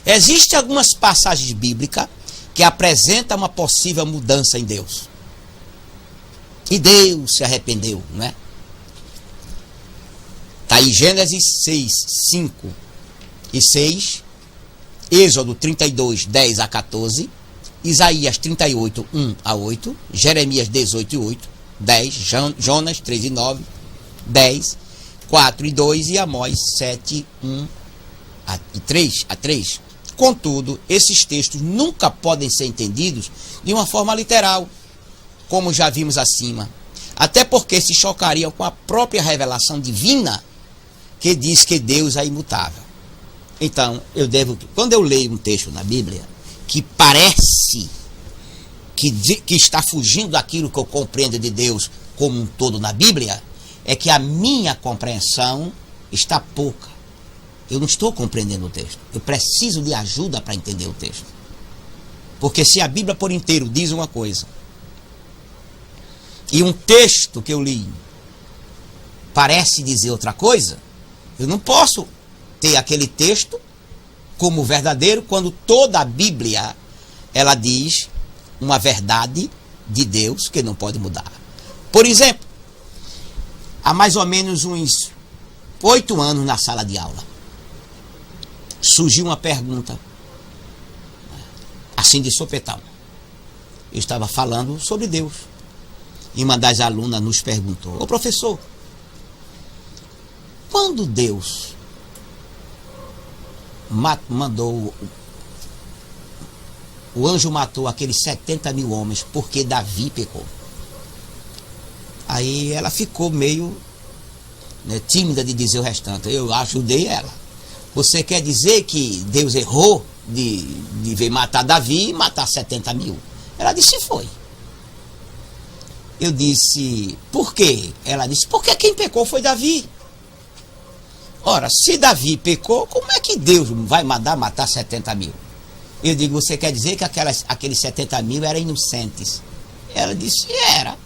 Existem algumas passagens bíblicas que apresentam uma possível mudança em Deus. E Deus se arrependeu, não é? Está aí Gênesis 6, 5 e 6, Êxodo 32, 10 a 14, Isaías 38, 1 a 8, Jeremias 18 e 8, 10, Jonas 3 e 9, 10, 4 e 2 e Amós 7, 1 e 3 a 3. Contudo, esses textos nunca podem ser entendidos de uma forma literal, como já vimos acima, até porque se chocariam com a própria revelação divina que diz que Deus é imutável. Então, quando eu leio um texto na Bíblia que parece que está fugindo daquilo que eu compreendo de Deus como um todo na Bíblia, é que a minha compreensão está pouca. Eu não estou compreendendo o texto. Eu preciso de ajuda para entender o texto. Porque se a Bíblia por inteiro diz uma coisa, e um texto que eu li parece dizer outra coisa, eu não posso ter aquele texto como verdadeiro quando toda a Bíblia ela diz uma verdade de Deus que não pode mudar. Por exemplo, há mais ou menos uns 8 anos na sala de aula, surgiu uma pergunta, assim de sopetão. Eu estava falando sobre Deus. E uma das alunas nos perguntou: ô professor, quando Deus mandou, o anjo matou aqueles 70 mil homens porque Davi pecou? Aí ela ficou meio tímida de dizer o restante. Eu ajudei ela. Você quer dizer que Deus errou de vir matar Davi e matar 70 mil? Ela disse: foi. Eu disse: por quê? Ela disse: porque quem pecou foi Davi. Ora, se Davi pecou, como é que Deus vai mandar matar 70 mil? Eu digo: você quer dizer que aqueles 70 mil eram inocentes? Ela disse: era.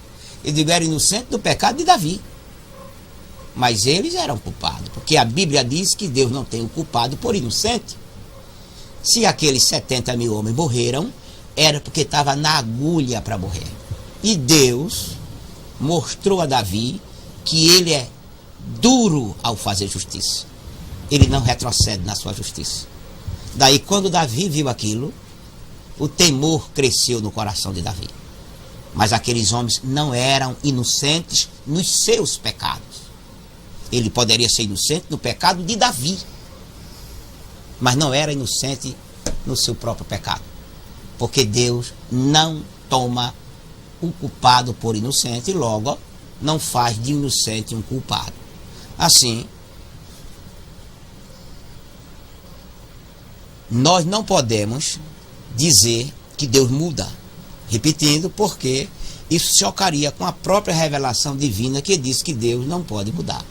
Eu digo: era inocente do pecado de Davi. Mas eles eram culpados, porque a Bíblia diz que Deus não tem o culpado por inocente. Se aqueles 70 mil homens morreram, era porque estava na agulha para morrer. E Deus mostrou a Davi que ele é duro ao fazer justiça. Ele não retrocede na sua justiça. Daí, quando Davi viu aquilo, o temor cresceu no coração de Davi. Mas aqueles homens não eram inocentes nos seus pecados. Ele poderia ser inocente no pecado de Davi, mas não era inocente no seu próprio pecado. Porque Deus não toma o culpado por inocente e logo não faz de inocente um culpado. Assim, nós não podemos dizer que Deus muda. Repetindo, porque isso chocaria com a própria revelação divina que diz que Deus não pode mudar.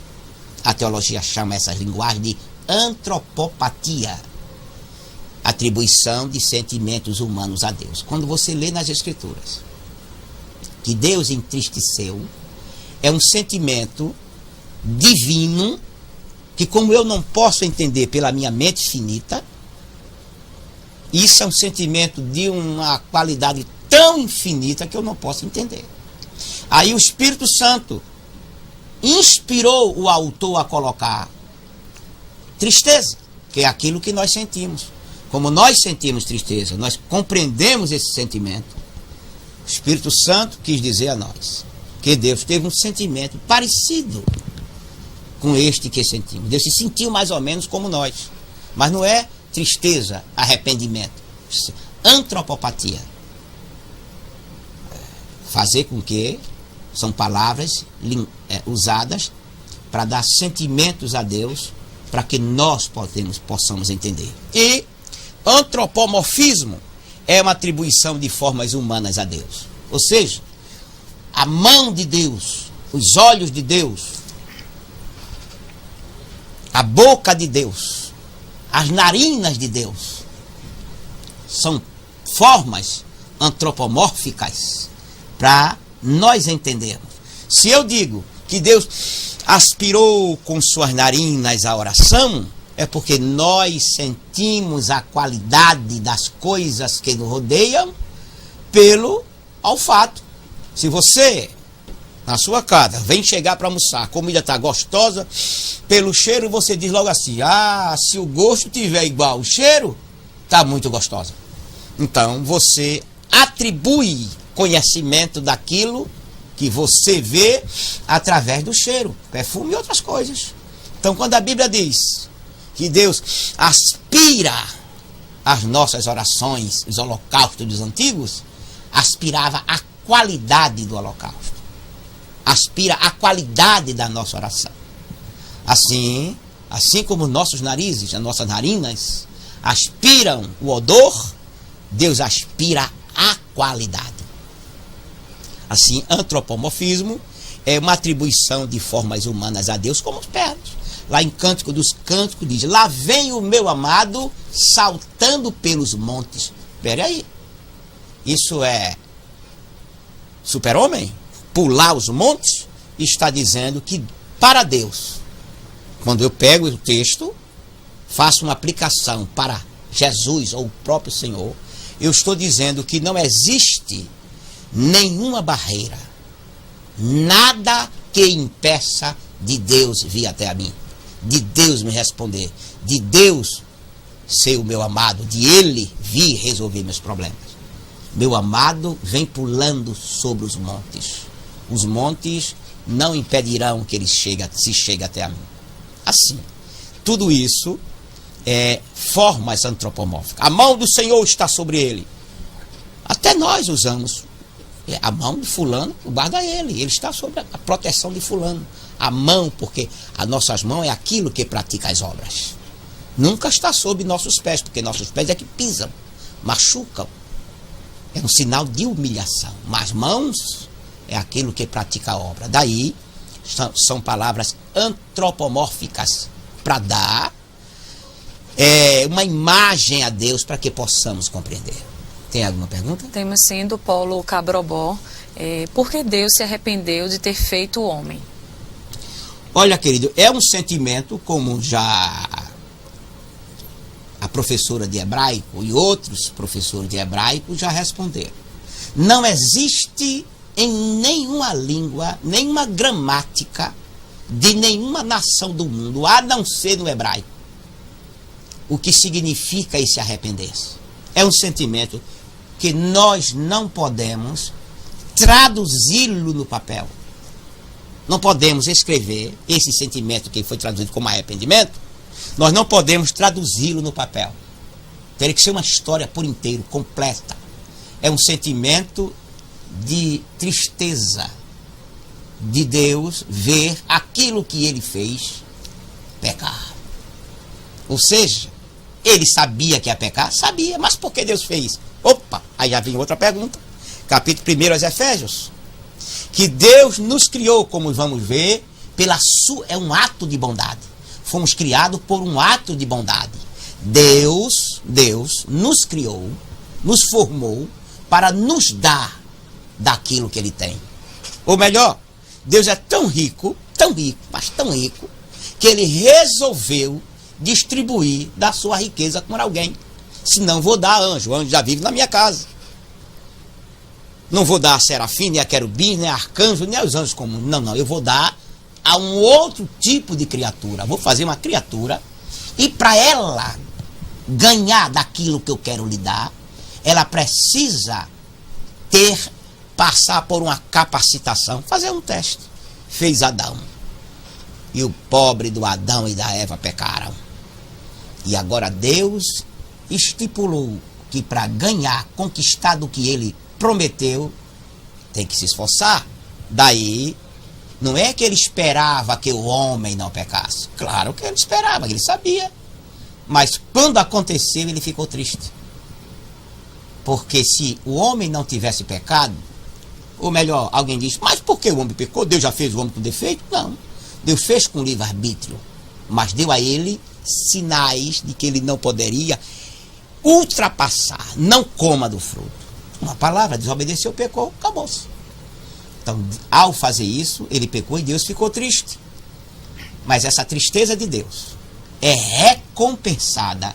A teologia chama essa linguagem de antropopatia, atribuição de sentimentos humanos a Deus. Quando você lê nas Escrituras que Deus entristeceu, é um sentimento divino que, como eu não posso entender pela minha mente finita, isso é um sentimento de uma qualidade tão infinita que eu não posso entender. Aí o Espírito Santo inspirou o autor a colocar tristeza, que é aquilo que nós sentimos. Como nós sentimos tristeza, nós compreendemos esse sentimento. O Espírito Santo quis dizer a nós que Deus teve um sentimento parecido com este que sentimos. Deus se sentiu mais ou menos como nós, mas não é tristeza, arrependimento, antropopatia. Fazer com que são palavras usadas para dar sentimentos a Deus, para que nós possamos entender. E antropomorfismo é uma atribuição de formas humanas a Deus. Ou seja, a mão de Deus, os olhos de Deus, a boca de Deus, as narinas de Deus, são formas antropomórficas para nós entendermos. Se eu digo que Deus aspirou com suas narinas a oração, é porque nós sentimos a qualidade das coisas que nos rodeiam pelo olfato. Se você, na sua casa, vem chegar para almoçar, a comida está gostosa, pelo cheiro você diz logo assim: ah, se o gosto tiver igual o cheiro, está muito gostosa. Então você atribui conhecimento daquilo que você vê através do cheiro, perfume e outras coisas. Então, quando a Bíblia diz que Deus aspira as nossas orações, os holocaustos dos antigos, aspirava a qualidade do holocausto, aspira a qualidade da nossa oração. Assim como nossos narizes, as nossas narinas aspiram o odor, Deus aspira a qualidade. Assim, antropomorfismo é uma atribuição de formas humanas a Deus, como os pernas. Lá em Cântico dos Cânticos diz: lá vem o meu amado saltando pelos montes. Espera aí, isso é super-homem? Pular os montes? Está dizendo que para Deus, quando eu pego o texto, faço uma aplicação para Jesus ou o próprio Senhor, eu estou dizendo que não existe nenhuma barreira, nada que impeça de Deus vir até a mim, de Deus me responder, de Deus ser o meu amado, de Ele vir resolver meus problemas. Meu amado vem pulando sobre os montes. Os montes não impedirão que Ele se chegue até a mim. Assim, tudo isso é formas antropomórficas. A mão do Senhor está sobre ele. Até nós usamos a mão de fulano, guarda ele. Ele está sob a proteção de fulano. A mão, porque as nossas mãos é aquilo que pratica as obras. Nunca está sob nossos pés, porque nossos pés é que pisam, machucam. É um sinal de humilhação. Mas mãos é aquilo que pratica a obra. Daí são palavras antropomórficas para dar uma imagem a Deus para que possamos compreender. Tem alguma pergunta? Temos sim, do Paulo Cabrobó. Por que Deus se arrependeu de ter feito o homem? Olha, querido, é um sentimento, como já a professora de hebraico e outros professores de hebraico já responderam. Não existe em nenhuma língua, nenhuma gramática de nenhuma nação do mundo, a não ser no hebraico, o que significa esse arrepender-se. É um sentimento que nós não podemos traduzi-lo no papel. Não podemos escrever esse sentimento que foi traduzido como arrependimento, nós não podemos traduzi-lo no papel. Teria que ser uma história por inteiro, completa. É um sentimento de tristeza de Deus ver aquilo que ele fez pecar. Ou seja, ele sabia que ia pecar? Sabia, mas por que Deus fez? Opa, aí já vem outra pergunta. Capítulo 1 aos Efésios. que Deus nos criou, como vamos ver, é um ato de bondade. Fomos criados por um ato de bondade. Deus nos criou, nos formou para nos dar daquilo que Ele tem. Ou melhor, Deus é tão rico, mas tão rico, que Ele resolveu distribuir da sua riqueza com alguém. Se não vou dar a anjo, o anjo já vive na minha casa. Não vou dar a serafim, nem a querubim, nem a arcanjo, nem aos anjos comuns. Não, eu vou dar a um outro tipo de criatura. Vou fazer uma criatura e para ela ganhar daquilo que eu quero lhe dar, ela precisa passar por uma capacitação, fazer um teste. Fez Adão. E o pobre do Adão e da Eva pecaram. E agora Deus estipulou que para ganhar, conquistar do que Ele prometeu, tem que se esforçar. Daí, não é que Ele esperava que o homem não pecasse. Claro que Ele esperava, Ele sabia. Mas quando aconteceu, Ele ficou triste. Porque se o homem não tivesse pecado, ou melhor, alguém diz, mas por que o homem pecou? Deus já fez o homem com defeito? Não. Deus fez com livre-arbítrio, mas deu a ele sinais de que ele não poderia ultrapassar. Não coma do fruto. Uma palavra, desobedeceu, pecou, acabou-se. Então, ao fazer isso, ele pecou e Deus ficou triste. Mas essa tristeza de Deus é recompensada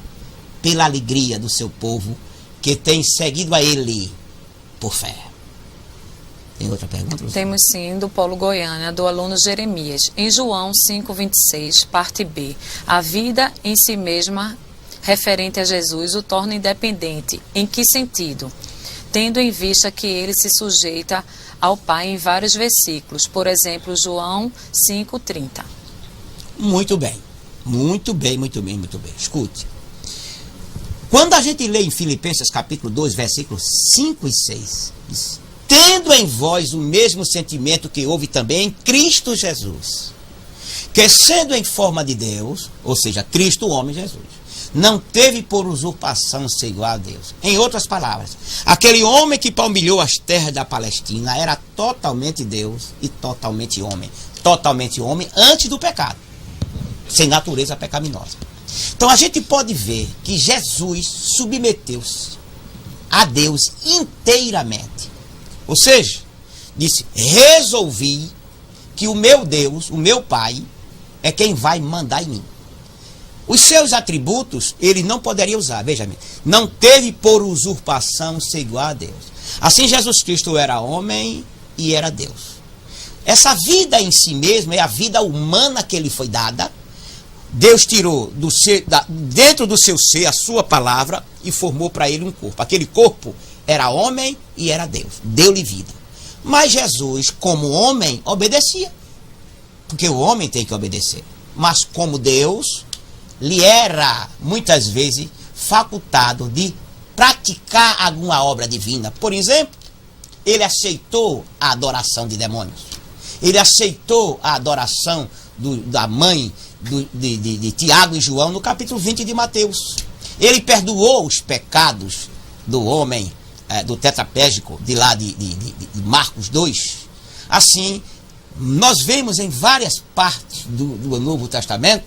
pela alegria do seu povo que tem seguido a Ele por fé. Tem outra pergunta? Temos sim, do Polo Goiânia, do aluno Jeremias. Em João 5,26, parte B. A vida em si mesma, referente a Jesus, o torna independente. Em que sentido? Tendo em vista que ele se sujeita ao Pai em vários versículos. Por exemplo, João 5,30. Muito bem. Muito bem. Escute. Quando a gente lê em Filipenses capítulo 2, versículos 5 e 6, diz, tendo em vós o mesmo sentimento que houve também em Cristo Jesus, que sendo em forma de Deus, ou seja, Cristo, o homem Jesus, não teve por usurpação ser igual a Deus. Em outras palavras, aquele homem que palmilhou as terras da Palestina era totalmente Deus e totalmente homem. Totalmente homem antes do pecado, sem natureza pecaminosa. Então a gente pode ver que Jesus submeteu-se a Deus inteiramente. Ou seja, disse, resolvi que o meu Deus, o meu Pai, é quem vai mandar em mim. Os seus atributos ele não poderia usar, veja bem, não teve por usurpação ser igual a Deus. Assim Jesus Cristo era homem e era Deus. Essa vida em si mesmo é a vida humana que lhe foi dada. Deus tirou dentro do seu ser a sua palavra e formou para ele um corpo. Aquele corpo era homem e era Deus. Deu-lhe vida. Mas Jesus, como homem, obedecia. Porque o homem tem que obedecer. Mas como Deus, lhe era, muitas vezes, facultado de praticar alguma obra divina. Por exemplo, ele aceitou a adoração de demônios. Ele aceitou a adoração da mãe de Tiago e João no capítulo 20 de Mateus. Ele perdoou os pecados do homem, do tetraplégico de lá de Marcos 2. Assim, nós vemos em várias partes do Novo Testamento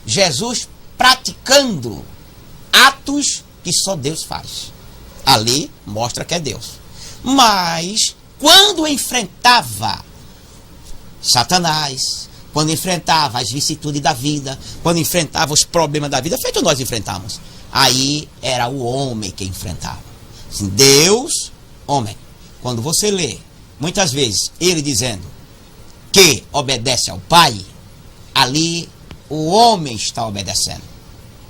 Jesus praticando atos que só Deus faz. Ali mostra que é Deus. Mas quando enfrentava Satanás, quando enfrentava as vicissitudes da vida, quando enfrentava os problemas da vida, feito nós enfrentamos, aí era o homem que enfrentava. Assim, Deus, homem. Quando você lê, muitas vezes, ele dizendo que obedece ao Pai, ali o homem está obedecendo.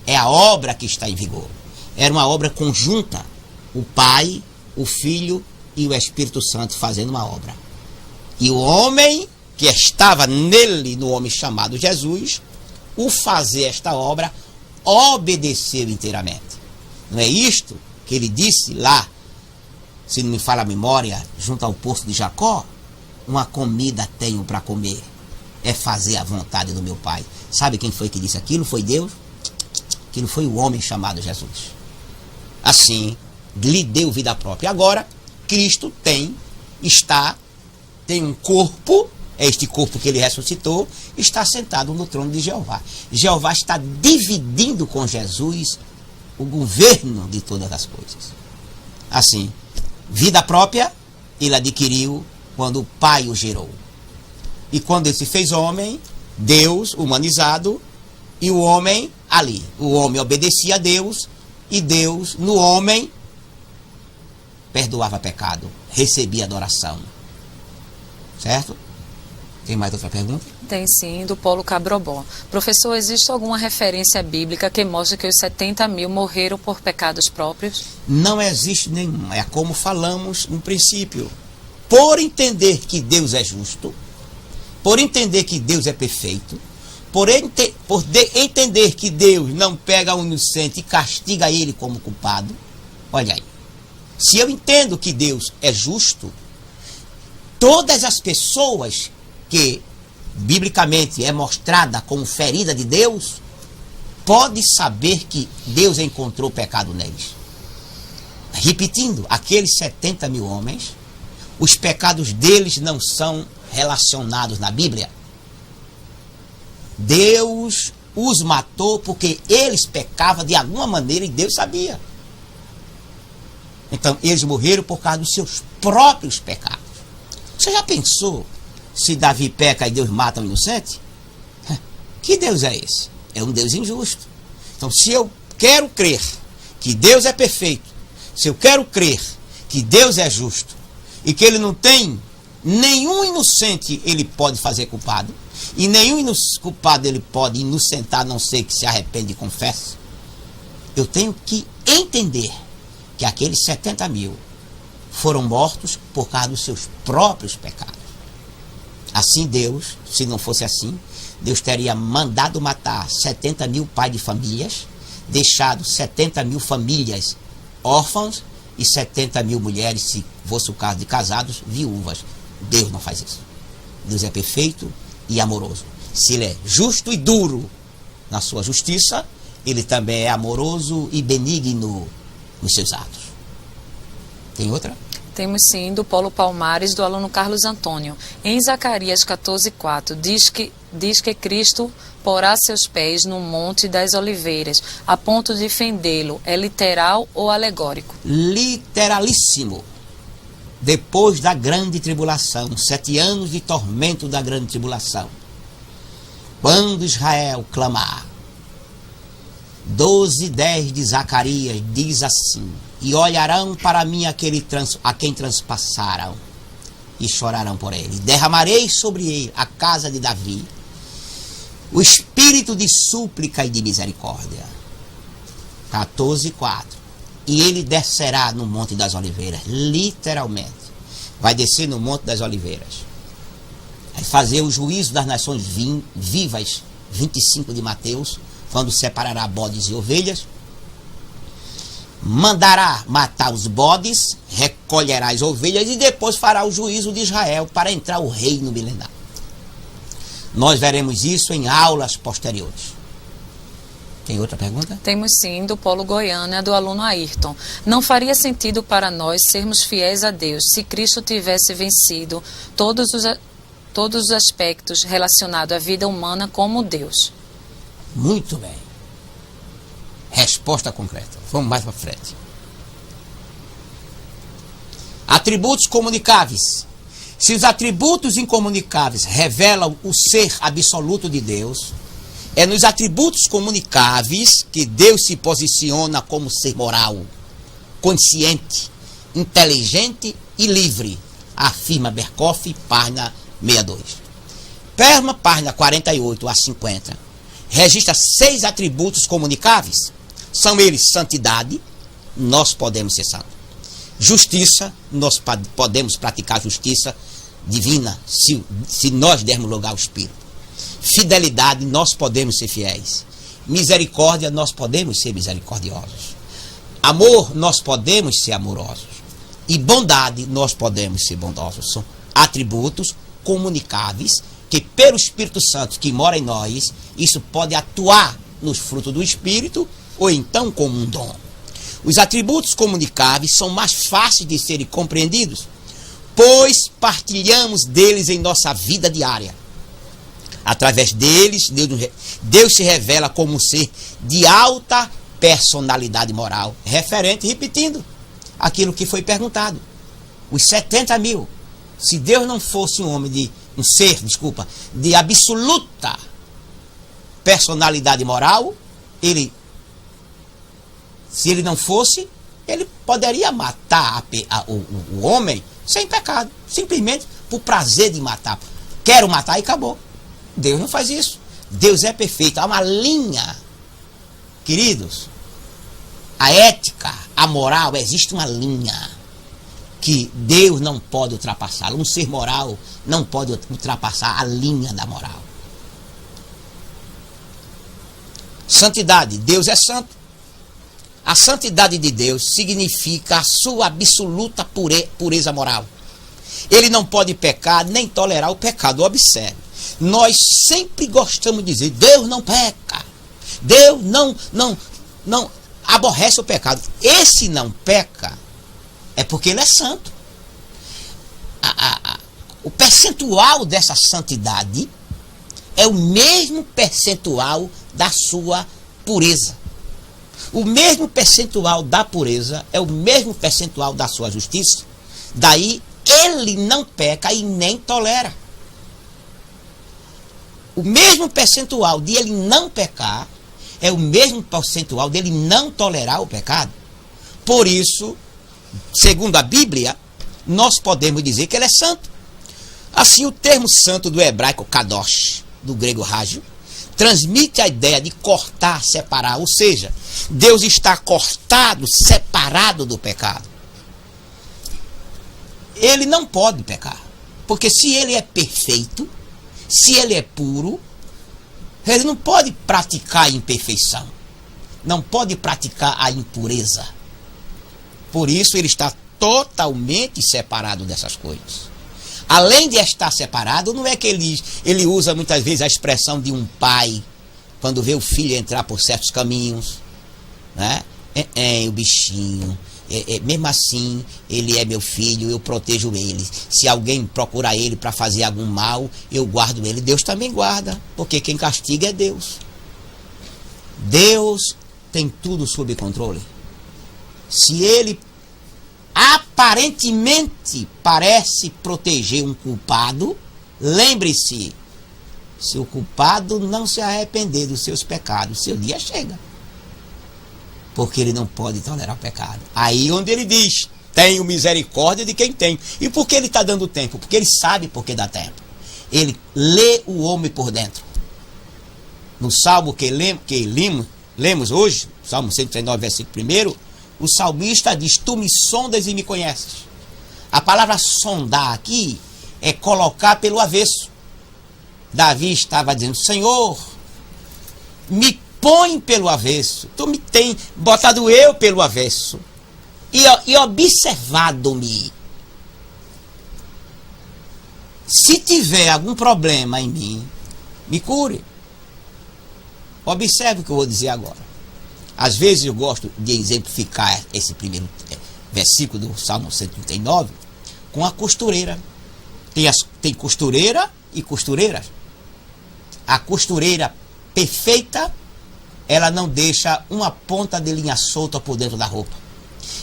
É a obra que está em vigor. Era uma obra conjunta. O Pai, o Filho e o Espírito Santo fazendo uma obra. E o homem que estava nele, no homem chamado Jesus, o fazer esta obra, obedeceu inteiramente. Não é isto que ele disse lá, se não me falha a memória, junto ao poço de Jacó? Uma comida tenho para comer, é fazer a vontade do meu Pai. Sabe quem foi que disse aquilo? Foi Deus? Aquilo foi o homem chamado Jesus. Assim, lhe deu vida própria. Agora, Cristo está tem um corpo, é este corpo que ele ressuscitou, está sentado no trono de Jeová. Jeová está dividindo com Jesus o governo de todas as coisas. Assim, vida própria, ele adquiriu quando o Pai o gerou. E quando ele se fez homem, Deus humanizado, e o homem ali. O homem obedecia a Deus, e Deus, no homem, perdoava pecado, recebia adoração. Certo? Tem mais outra pergunta? Tem sim, do Paulo Cabrobó. Professor, existe alguma referência bíblica que mostre que os 70 mil morreram por pecados próprios? Não existe nenhuma. É como falamos no princípio. Por entender que Deus é justo, por entender que Deus é perfeito, por entender que Deus não pega o inocente e castiga ele como culpado. Olha aí. Se eu entendo que Deus é justo, todas as pessoas que biblicamente é mostrada como ferida de Deus, pode saber que Deus encontrou pecado neles. Repetindo, aqueles 70 mil homens, os pecados deles não são relacionados na Bíblia. Deus os matou porque eles pecavam de alguma maneira e Deus sabia. Então, eles morreram por causa dos seus próprios pecados. Você já pensou se Davi peca e Deus mata um inocente? Que Deus é esse? É um Deus injusto. Então, se eu quero crer que Deus é perfeito, se eu quero crer que Deus é justo e que ele não tem nenhum inocente, ele pode fazer culpado, e nenhum culpado ele pode inocentar, a não ser que se arrepende e confesse, eu tenho que entender que aqueles 70 mil foram mortos por causa dos seus próprios pecados. Assim Deus, se não fosse assim, Deus teria mandado matar 70 mil pais de famílias, deixado 70 mil famílias órfãos e 70 mil mulheres, se fosse o caso de casados, viúvas. Deus não faz isso. Deus é perfeito e amoroso. Se ele é justo e duro na sua justiça, ele também é amoroso e benigno nos seus atos. Tem outra? Temos sim, do Paulo Palmares, do aluno Carlos Antônio. Em Zacarias 14:4, diz que Cristo porá seus pés no Monte das Oliveiras, a ponto de fendê-lo. É literal ou alegórico? Literalíssimo. Depois da grande tribulação, 7 anos de tormento da grande tribulação, quando Israel clamar, 12:10 de Zacarias diz assim: e olharão para mim a quem transpassaram, e chorarão por ele. Derramarei sobre ele, a casa de Davi, o espírito de súplica e de misericórdia. 14:4. E ele descerá no Monte das Oliveiras, literalmente. Vai descer no Monte das Oliveiras. Vai fazer o juízo das nações vivas, 25 de Mateus, quando separará bodes e ovelhas. Mandará matar os bodes, recolherá as ovelhas e depois fará o juízo de Israel para entrar o reino milenar. Nós veremos isso em aulas posteriores. Tem outra pergunta? Temos sim, do Polo Goiânia, do aluno Ayrton. Não faria sentido para nós sermos fiéis a Deus se Cristo tivesse vencido todos os aspectos relacionados à vida humana como Deus? Muito bem. Resposta concreta. Vamos mais para frente. Atributos comunicáveis. Se os atributos incomunicáveis revelam o ser absoluto de Deus, é nos atributos comunicáveis que Deus se posiciona como ser moral, consciente, inteligente e livre, afirma Berkoff, página 62. Perma, página 48 a 50, registra 6 atributos comunicáveis. São eles: santidade, nós podemos ser santos. Justiça, nós podemos praticar justiça divina se nós dermos lugar ao Espírito. Fidelidade, nós podemos ser fiéis. Misericórdia, nós podemos ser misericordiosos. Amor, nós podemos ser amorosos. E bondade, nós podemos ser bondosos. São atributos comunicáveis que, pelo Espírito Santo que mora em nós, isso pode atuar nos frutos do Espírito ou então como um dom. Os atributos comunicáveis são mais fáceis de serem compreendidos pois partilhamos deles em nossa vida diária. Através deles, Deus se revela como um ser de alta personalidade moral. Referente, repetindo, aquilo que foi perguntado. Os 70 mil. Se Deus não fosse um ser de absoluta personalidade moral, se ele não fosse, ele poderia matar o homem sem pecado, simplesmente por prazer de matar. Quero matar e acabou. Deus não faz isso. Deus é perfeito. Há uma linha, queridos, a ética, a moral, existe uma linha que Deus não pode ultrapassar. Um ser moral não pode ultrapassar a linha da moral. Santidade. Deus é santo. A santidade de Deus significa a sua absoluta pureza moral. Ele não pode pecar nem tolerar o pecado. Observe. Nós sempre gostamos de dizer, Deus não peca. Deus não aborrece o pecado. Esse não peca é porque ele é santo. O percentual dessa santidade é o mesmo percentual da sua pureza. O mesmo percentual da pureza é o mesmo percentual da sua justiça. Daí ele não peca e nem tolera. O mesmo percentual de ele não pecar é o mesmo percentual dele não tolerar o pecado. Por isso, segundo a Bíblia, nós podemos dizer que ele é santo. Assim, o termo santo do hebraico kadosh, do grego rágio, transmite a ideia de cortar, separar. Ou seja, Deus está cortado, separado do pecado. Ele não pode pecar. Porque se ele é perfeito, se ele é puro, ele não pode praticar a imperfeição. Não pode praticar a impureza. Por isso ele está totalmente separado dessas coisas. Além de estar separado, não é que ele usa muitas vezes a expressão de um pai, quando vê o filho entrar por certos caminhos, né? O bichinho. Mesmo assim, ele é meu filho, eu protejo ele. Se alguém procurar ele para fazer algum mal, eu guardo ele. Deus também guarda, porque quem castiga é Deus. Deus tem tudo sob controle. Se ele aparentemente parece proteger um culpado, lembre-se, se o culpado não se arrepender dos seus pecados, seu dia chega. Porque ele não pode tolerar o pecado. Aí onde ele diz, tenho misericórdia de quem tem. E por que ele está dando tempo? Porque ele sabe por que dá tempo. Ele lê o homem por dentro. No salmo que lemos hoje, Salmo 139, versículo 1, o salmista diz, tu me sondas e me conheces. A palavra sondar aqui é colocar pelo avesso. Davi estava dizendo, Senhor, me põe pelo avesso. Tu me tem botado eu pelo avesso. E observado-me. Se tiver algum problema em mim, me cure. Observe o que eu vou dizer agora. Às vezes eu gosto de exemplificar esse primeiro versículo do Salmo 139 com a costureira. Tem costureira e costureiras. A costureira perfeita, ela não deixa uma ponta de linha solta por dentro da roupa.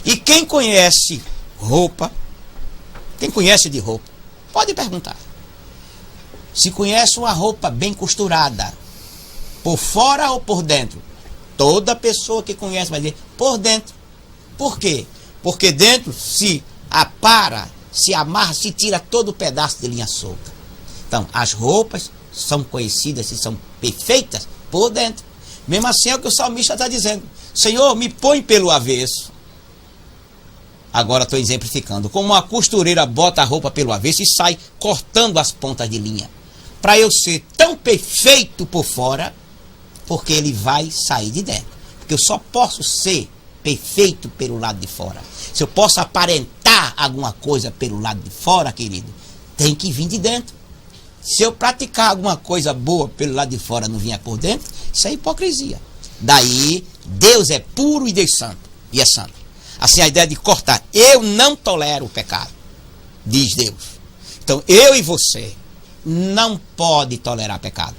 E quem conhece roupa, quem conhece de roupa, pode perguntar. Se conhece uma roupa bem costurada, por fora ou por dentro, toda pessoa que conhece vai dizer por dentro. Por quê? Porque dentro se apara, se amarra, se tira todo o pedaço de linha solta. Então, as roupas são conhecidas e são perfeitas por dentro. Mesmo assim é o que o salmista está dizendo. Senhor, me põe pelo avesso. Agora estou exemplificando. Como uma costureira bota a roupa pelo avesso e sai cortando as pontas de linha. Para eu ser tão perfeito por fora, porque ele vai sair de dentro. Porque eu só posso ser perfeito pelo lado de fora. Se eu posso aparentar alguma coisa pelo lado de fora, querido, tem que vir de dentro. Se eu praticar alguma coisa boa pelo lado de fora não vier por dentro, isso é hipocrisia. Daí, Deus é puro e Deus santo. E é santo. Assim, a ideia de cortar. Eu não tolero o pecado. diz Deus. Então, eu e você não pode tolerar pecado.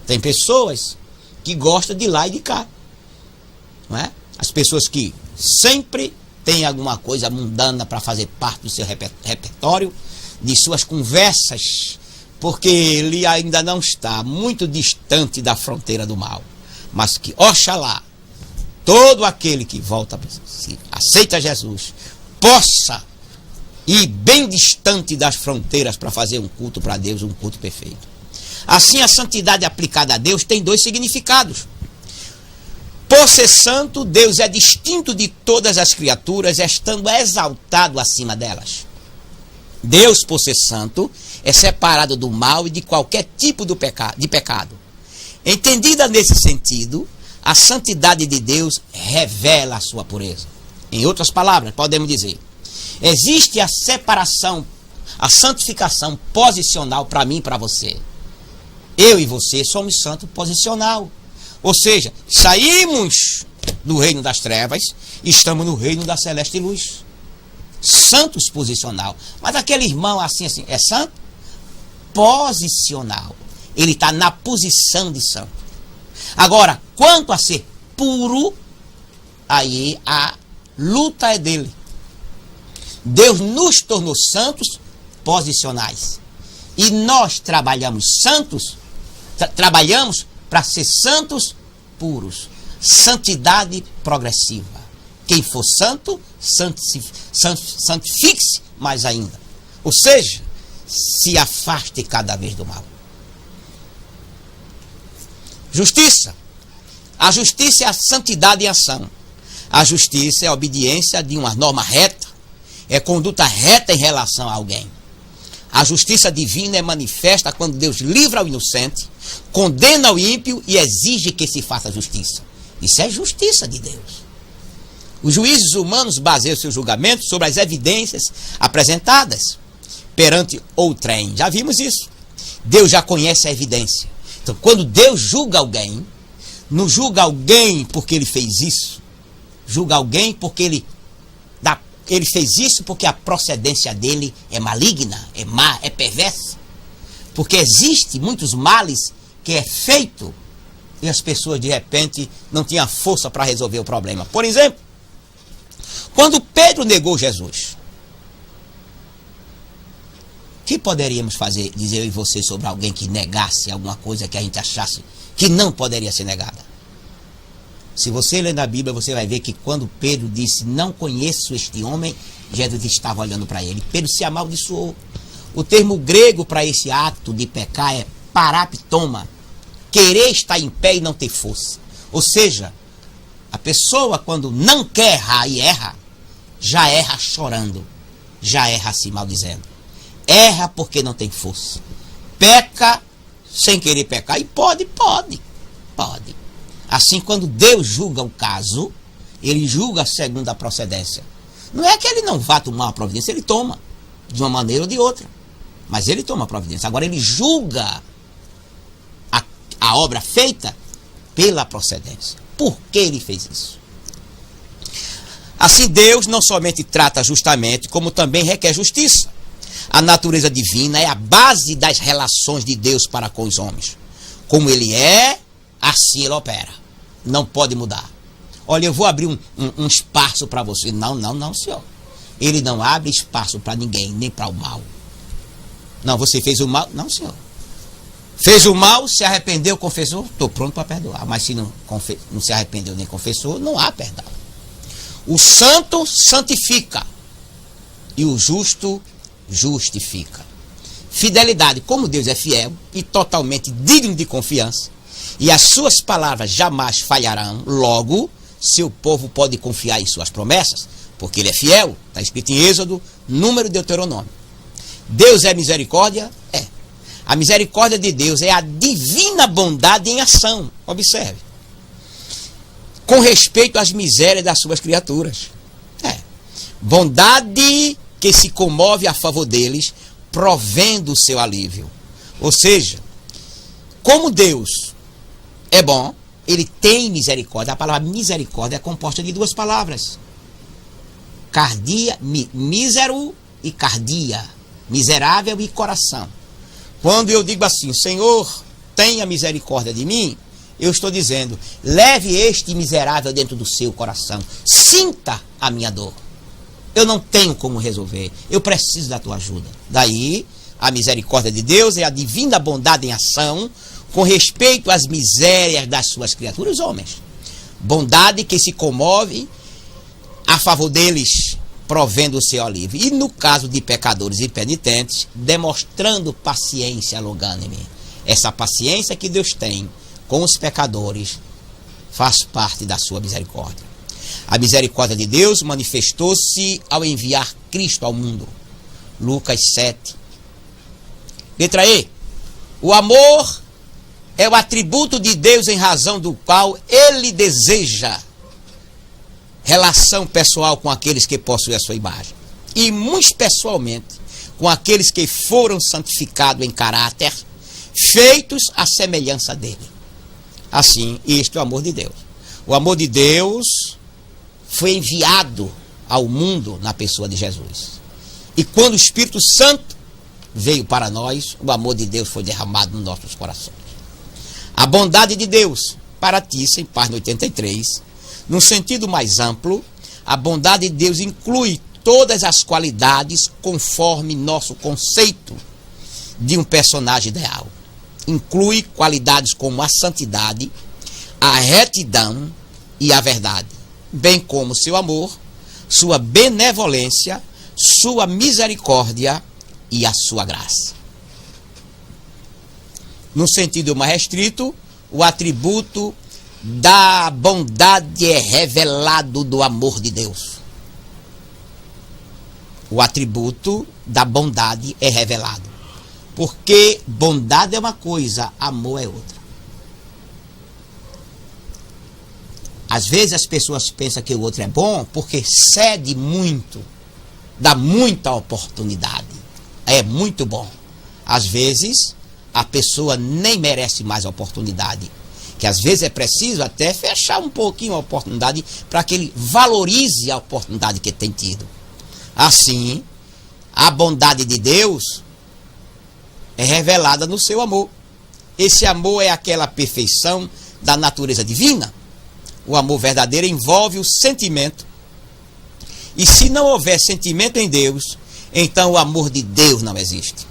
Tem pessoas que gostam de lá e de cá, não é? As pessoas que sempre têm alguma coisa mundana para fazer parte do seu repertório, de suas conversas, porque ele ainda não está muito distante da fronteira do mal. Mas que, oxalá, todo aquele que volta, se aceita Jesus, possa ir bem distante das fronteiras para fazer um culto para Deus, um culto perfeito. Assim, a santidade aplicada a Deus tem dois significados. Por ser santo, Deus é distinto de todas as criaturas, estando exaltado acima delas. Deus, por ser santo, é separado do mal e de qualquer tipo de pecado. Entendida nesse sentido, a santidade de Deus revela a sua pureza. Em outras palavras, podemos dizer, existe a separação, a santificação posicional para mim e para você. Eu e você somos santo posicional. Ou seja, saímos do reino das trevas e estamos no reino da celeste luz. Santos posicional. Mas aquele irmão assim, é santo? Posicional. Ele está na posição de santo. Agora, quanto a ser puro, aí a luta é dele. Deus nos tornou santos posicionais. E nós trabalhamos santos, trabalhamos para ser santos puros. Santidade progressiva. Quem for santo, santifique-se mais ainda. Ou seja, se afaste cada vez do mal. Justiça. A justiça é a santidade em ação. A justiça é a obediência de uma norma reta. É conduta reta em relação a alguém. A justiça divina é manifesta quando Deus livra o inocente, condena o ímpio e exige que se faça justiça. Isso é justiça de Deus. Os juízes humanos baseiam seus julgamentos sobre as evidências apresentadas perante outrem. Já vimos isso. Deus já conhece a evidência. Então, quando Deus julga alguém, não julga alguém porque ele fez isso. Julga alguém porque ele fez isso porque a procedência dele é maligna, é má, é perversa. Porque existe muitos males que é feito e as pessoas de repente não tinham força para resolver o problema. Por exemplo, quando Pedro negou Jesus, o que poderíamos fazer, dizer eu e você, sobre alguém que negasse alguma coisa que a gente achasse que não poderia ser negada? Se você ler na Bíblia, você vai ver que quando Pedro disse, não conheço este homem, Jesus estava olhando para ele. Pedro se amaldiçoou. O termo grego para esse ato de pecar é paraptoma. Querer estar em pé e não ter força. Ou seja, a pessoa quando não quer errar e erra, já erra chorando, já erra se maldizendo. Erra porque não tem força. Peca sem querer pecar. E pode. Assim, quando Deus julga o caso, ele julga segundo a procedência. Não é que ele não vá tomar uma providência, ele toma, de uma maneira ou de outra. Mas ele toma a providência. Agora, ele julga a obra feita pela procedência. Por que ele fez isso? Assim, Deus não somente trata justamente, como também requer justiça. A natureza divina é a base das relações de Deus para com os homens. Como ele é, assim ele opera. Não pode mudar. Olha, eu vou abrir um espaço para você. Não, senhor. Ele não abre espaço para ninguém, nem para o mal. Não, você fez o mal? Não, senhor. Fez o mal, se arrependeu, confessou? Estou pronto para perdoar. Mas se não se arrependeu nem confessou, não há perdão. O santo santifica e o justo justifica. Fidelidade, como Deus é fiel e totalmente digno de confiança, e as suas palavras jamais falharão, logo, seu povo pode confiar em suas promessas, porque ele é fiel, está escrito em Êxodo, Número, Deuteronômio. Deus é misericórdia? É. A misericórdia de Deus é a divina bondade em ação. Observe. Com respeito às misérias das suas criaturas. Bondade que se comove a favor deles, provendo o seu alívio. Ou seja, como Deus é bom, ele tem misericórdia. A palavra misericórdia é composta de duas palavras. Cardia, mísero e cardia, miserável e coração. Quando eu digo assim, Senhor, tenha misericórdia de mim, eu estou dizendo, leve este miserável dentro do seu coração, sinta a minha dor. Eu não tenho como resolver, eu preciso da tua ajuda. Daí, a misericórdia de Deus é a divina bondade em ação com respeito às misérias das suas criaturas, homens. Bondade que se comove a favor deles, provendo o seu alívio. E no caso de pecadores e penitentes, demonstrando paciência longânime. Essa paciência que Deus tem com os pecadores faz parte da sua misericórdia. A misericórdia de Deus manifestou-se ao enviar Cristo ao mundo. Lucas 7. Letra E. O amor é o atributo de Deus em razão do qual Ele deseja relação pessoal com aqueles que possuem a sua imagem. E muito pessoalmente com aqueles que foram santificados em caráter, feitos à semelhança dele. Assim, este é o amor de Deus. O amor de Deus foi enviado ao mundo na pessoa de Jesus. E quando o Espírito Santo veio para nós, o amor de Deus foi derramado nos nossos corações. A bondade de Deus, para ti, sem página 83, num sentido mais amplo, a bondade de Deus inclui todas as qualidades conforme nosso conceito de um personagem ideal. Inclui qualidades como a santidade, a retidão e a verdade, bem como seu amor, sua benevolência, sua misericórdia e a sua graça. No sentido mais restrito, o atributo da bondade é revelado do amor de Deus. O atributo da bondade é revelado. Porque bondade é uma coisa, amor é outra. Às vezes as pessoas pensam que o outro é bom porque cede muito, dá muita oportunidade. É muito bom. Às vezes a pessoa nem merece mais oportunidade. Que às vezes é preciso até fechar um pouquinho a oportunidade para que ele valorize a oportunidade que tem tido. Assim, a bondade de Deus é revelada no seu amor. Esse amor é aquela perfeição da natureza divina. O amor verdadeiro envolve o sentimento. E se não houver sentimento em Deus, então o amor de Deus não existe.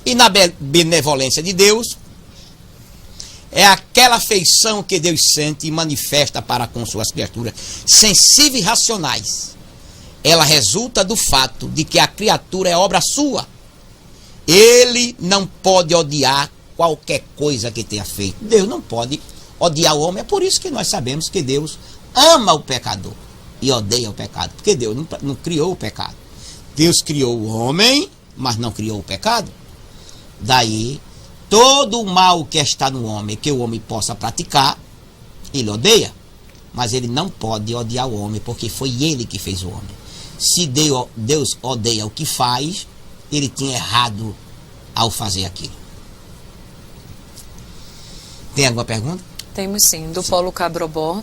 E na benevolência de Deus, é aquela afeição que Deus sente e manifesta para com suas criaturas sensíveis e racionais. Ela resulta do fato de que a criatura é obra sua. Ele não pode odiar qualquer coisa que tenha feito. Deus não pode odiar o homem. É por isso que nós sabemos que Deus ama o pecador e odeia o pecado. Porque Deus não criou o pecado. Deus criou o homem, mas não criou o pecado. Daí, todo o mal que está no homem, que o homem possa praticar, ele odeia. Mas ele não pode odiar o homem, porque foi ele que fez o homem. Se Deus odeia o que faz, ele tinha errado ao fazer aquilo. Tem alguma pergunta? Temos sim, do Paulo Cabrobó.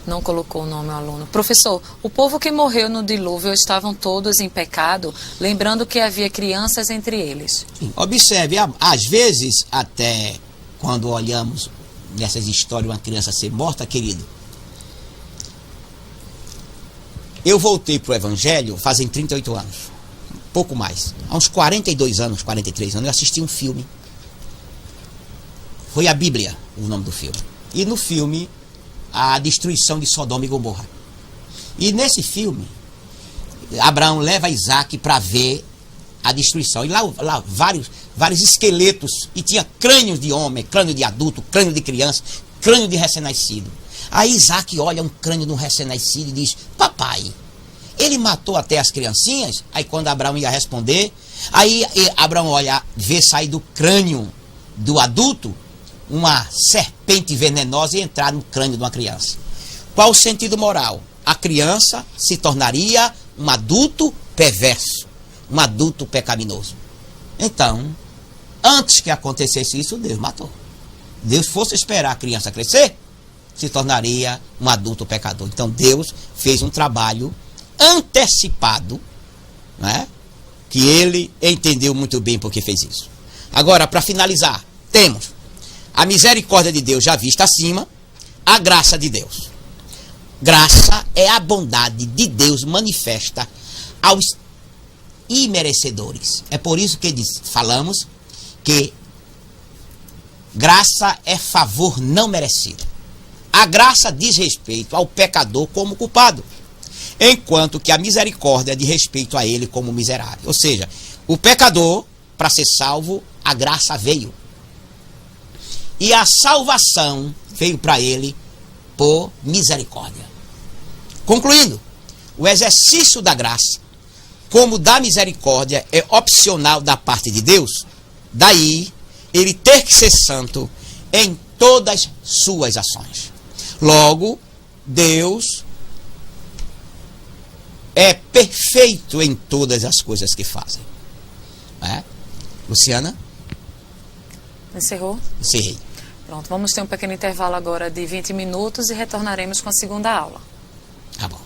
Não colocou o nome ao aluno. Professor, o povo que morreu no dilúvio estavam todos em pecado, lembrando que havia crianças entre eles. Sim. Observe, às vezes, até quando olhamos nessas histórias, uma criança ser morta, querido, eu voltei para o Evangelho fazem 38 anos, pouco mais. Há uns 42 anos, 43 anos, eu assisti um filme. Foi a Bíblia, o nome do filme. E no filme, a destruição de Sodoma e Gomorra. E nesse filme, Abraão leva Isaac para ver a destruição. E lá vários esqueletos, e tinha crânios de homem, crânio de adulto, crânio de criança, crânio de recém-nascido. Aí Isaac olha um crânio de um recém-nascido e diz: papai, ele matou até as criancinhas? Aí quando Abraão ia responder, aí Abraão olha, vê sair do crânio do adulto uma serpente venenosa e entrar no crânio de uma criança. Qual o sentido moral? A criança se tornaria um adulto perverso, um adulto pecaminoso. Então, antes que acontecesse isso, Deus matou. Deus fosse esperar a criança crescer, se tornaria um adulto pecador. Então Deus fez um trabalho antecipado não é? Que ele entendeu muito bem porque fez isso. Agora, para finalizar, temos a misericórdia de Deus já vista acima, a graça de Deus. Graça é a bondade de Deus manifesta aos imerecedores. É por isso que falamos que graça é favor não merecido. A graça diz respeito ao pecador como culpado, enquanto que a misericórdia diz respeito a ele como miserável. Ou seja, o pecador, para ser salvo, a graça veio. E a salvação veio para ele por misericórdia. Concluindo, o exercício da graça, como da misericórdia, é opcional da parte de Deus. Daí, ele ter que ser santo em todas suas ações. Logo, Deus é perfeito em todas as coisas que fazem. Luciana? Encerrou? Encerrei. Pronto, vamos ter um pequeno intervalo agora de 20 minutos e retornaremos com a segunda aula. Tá bom.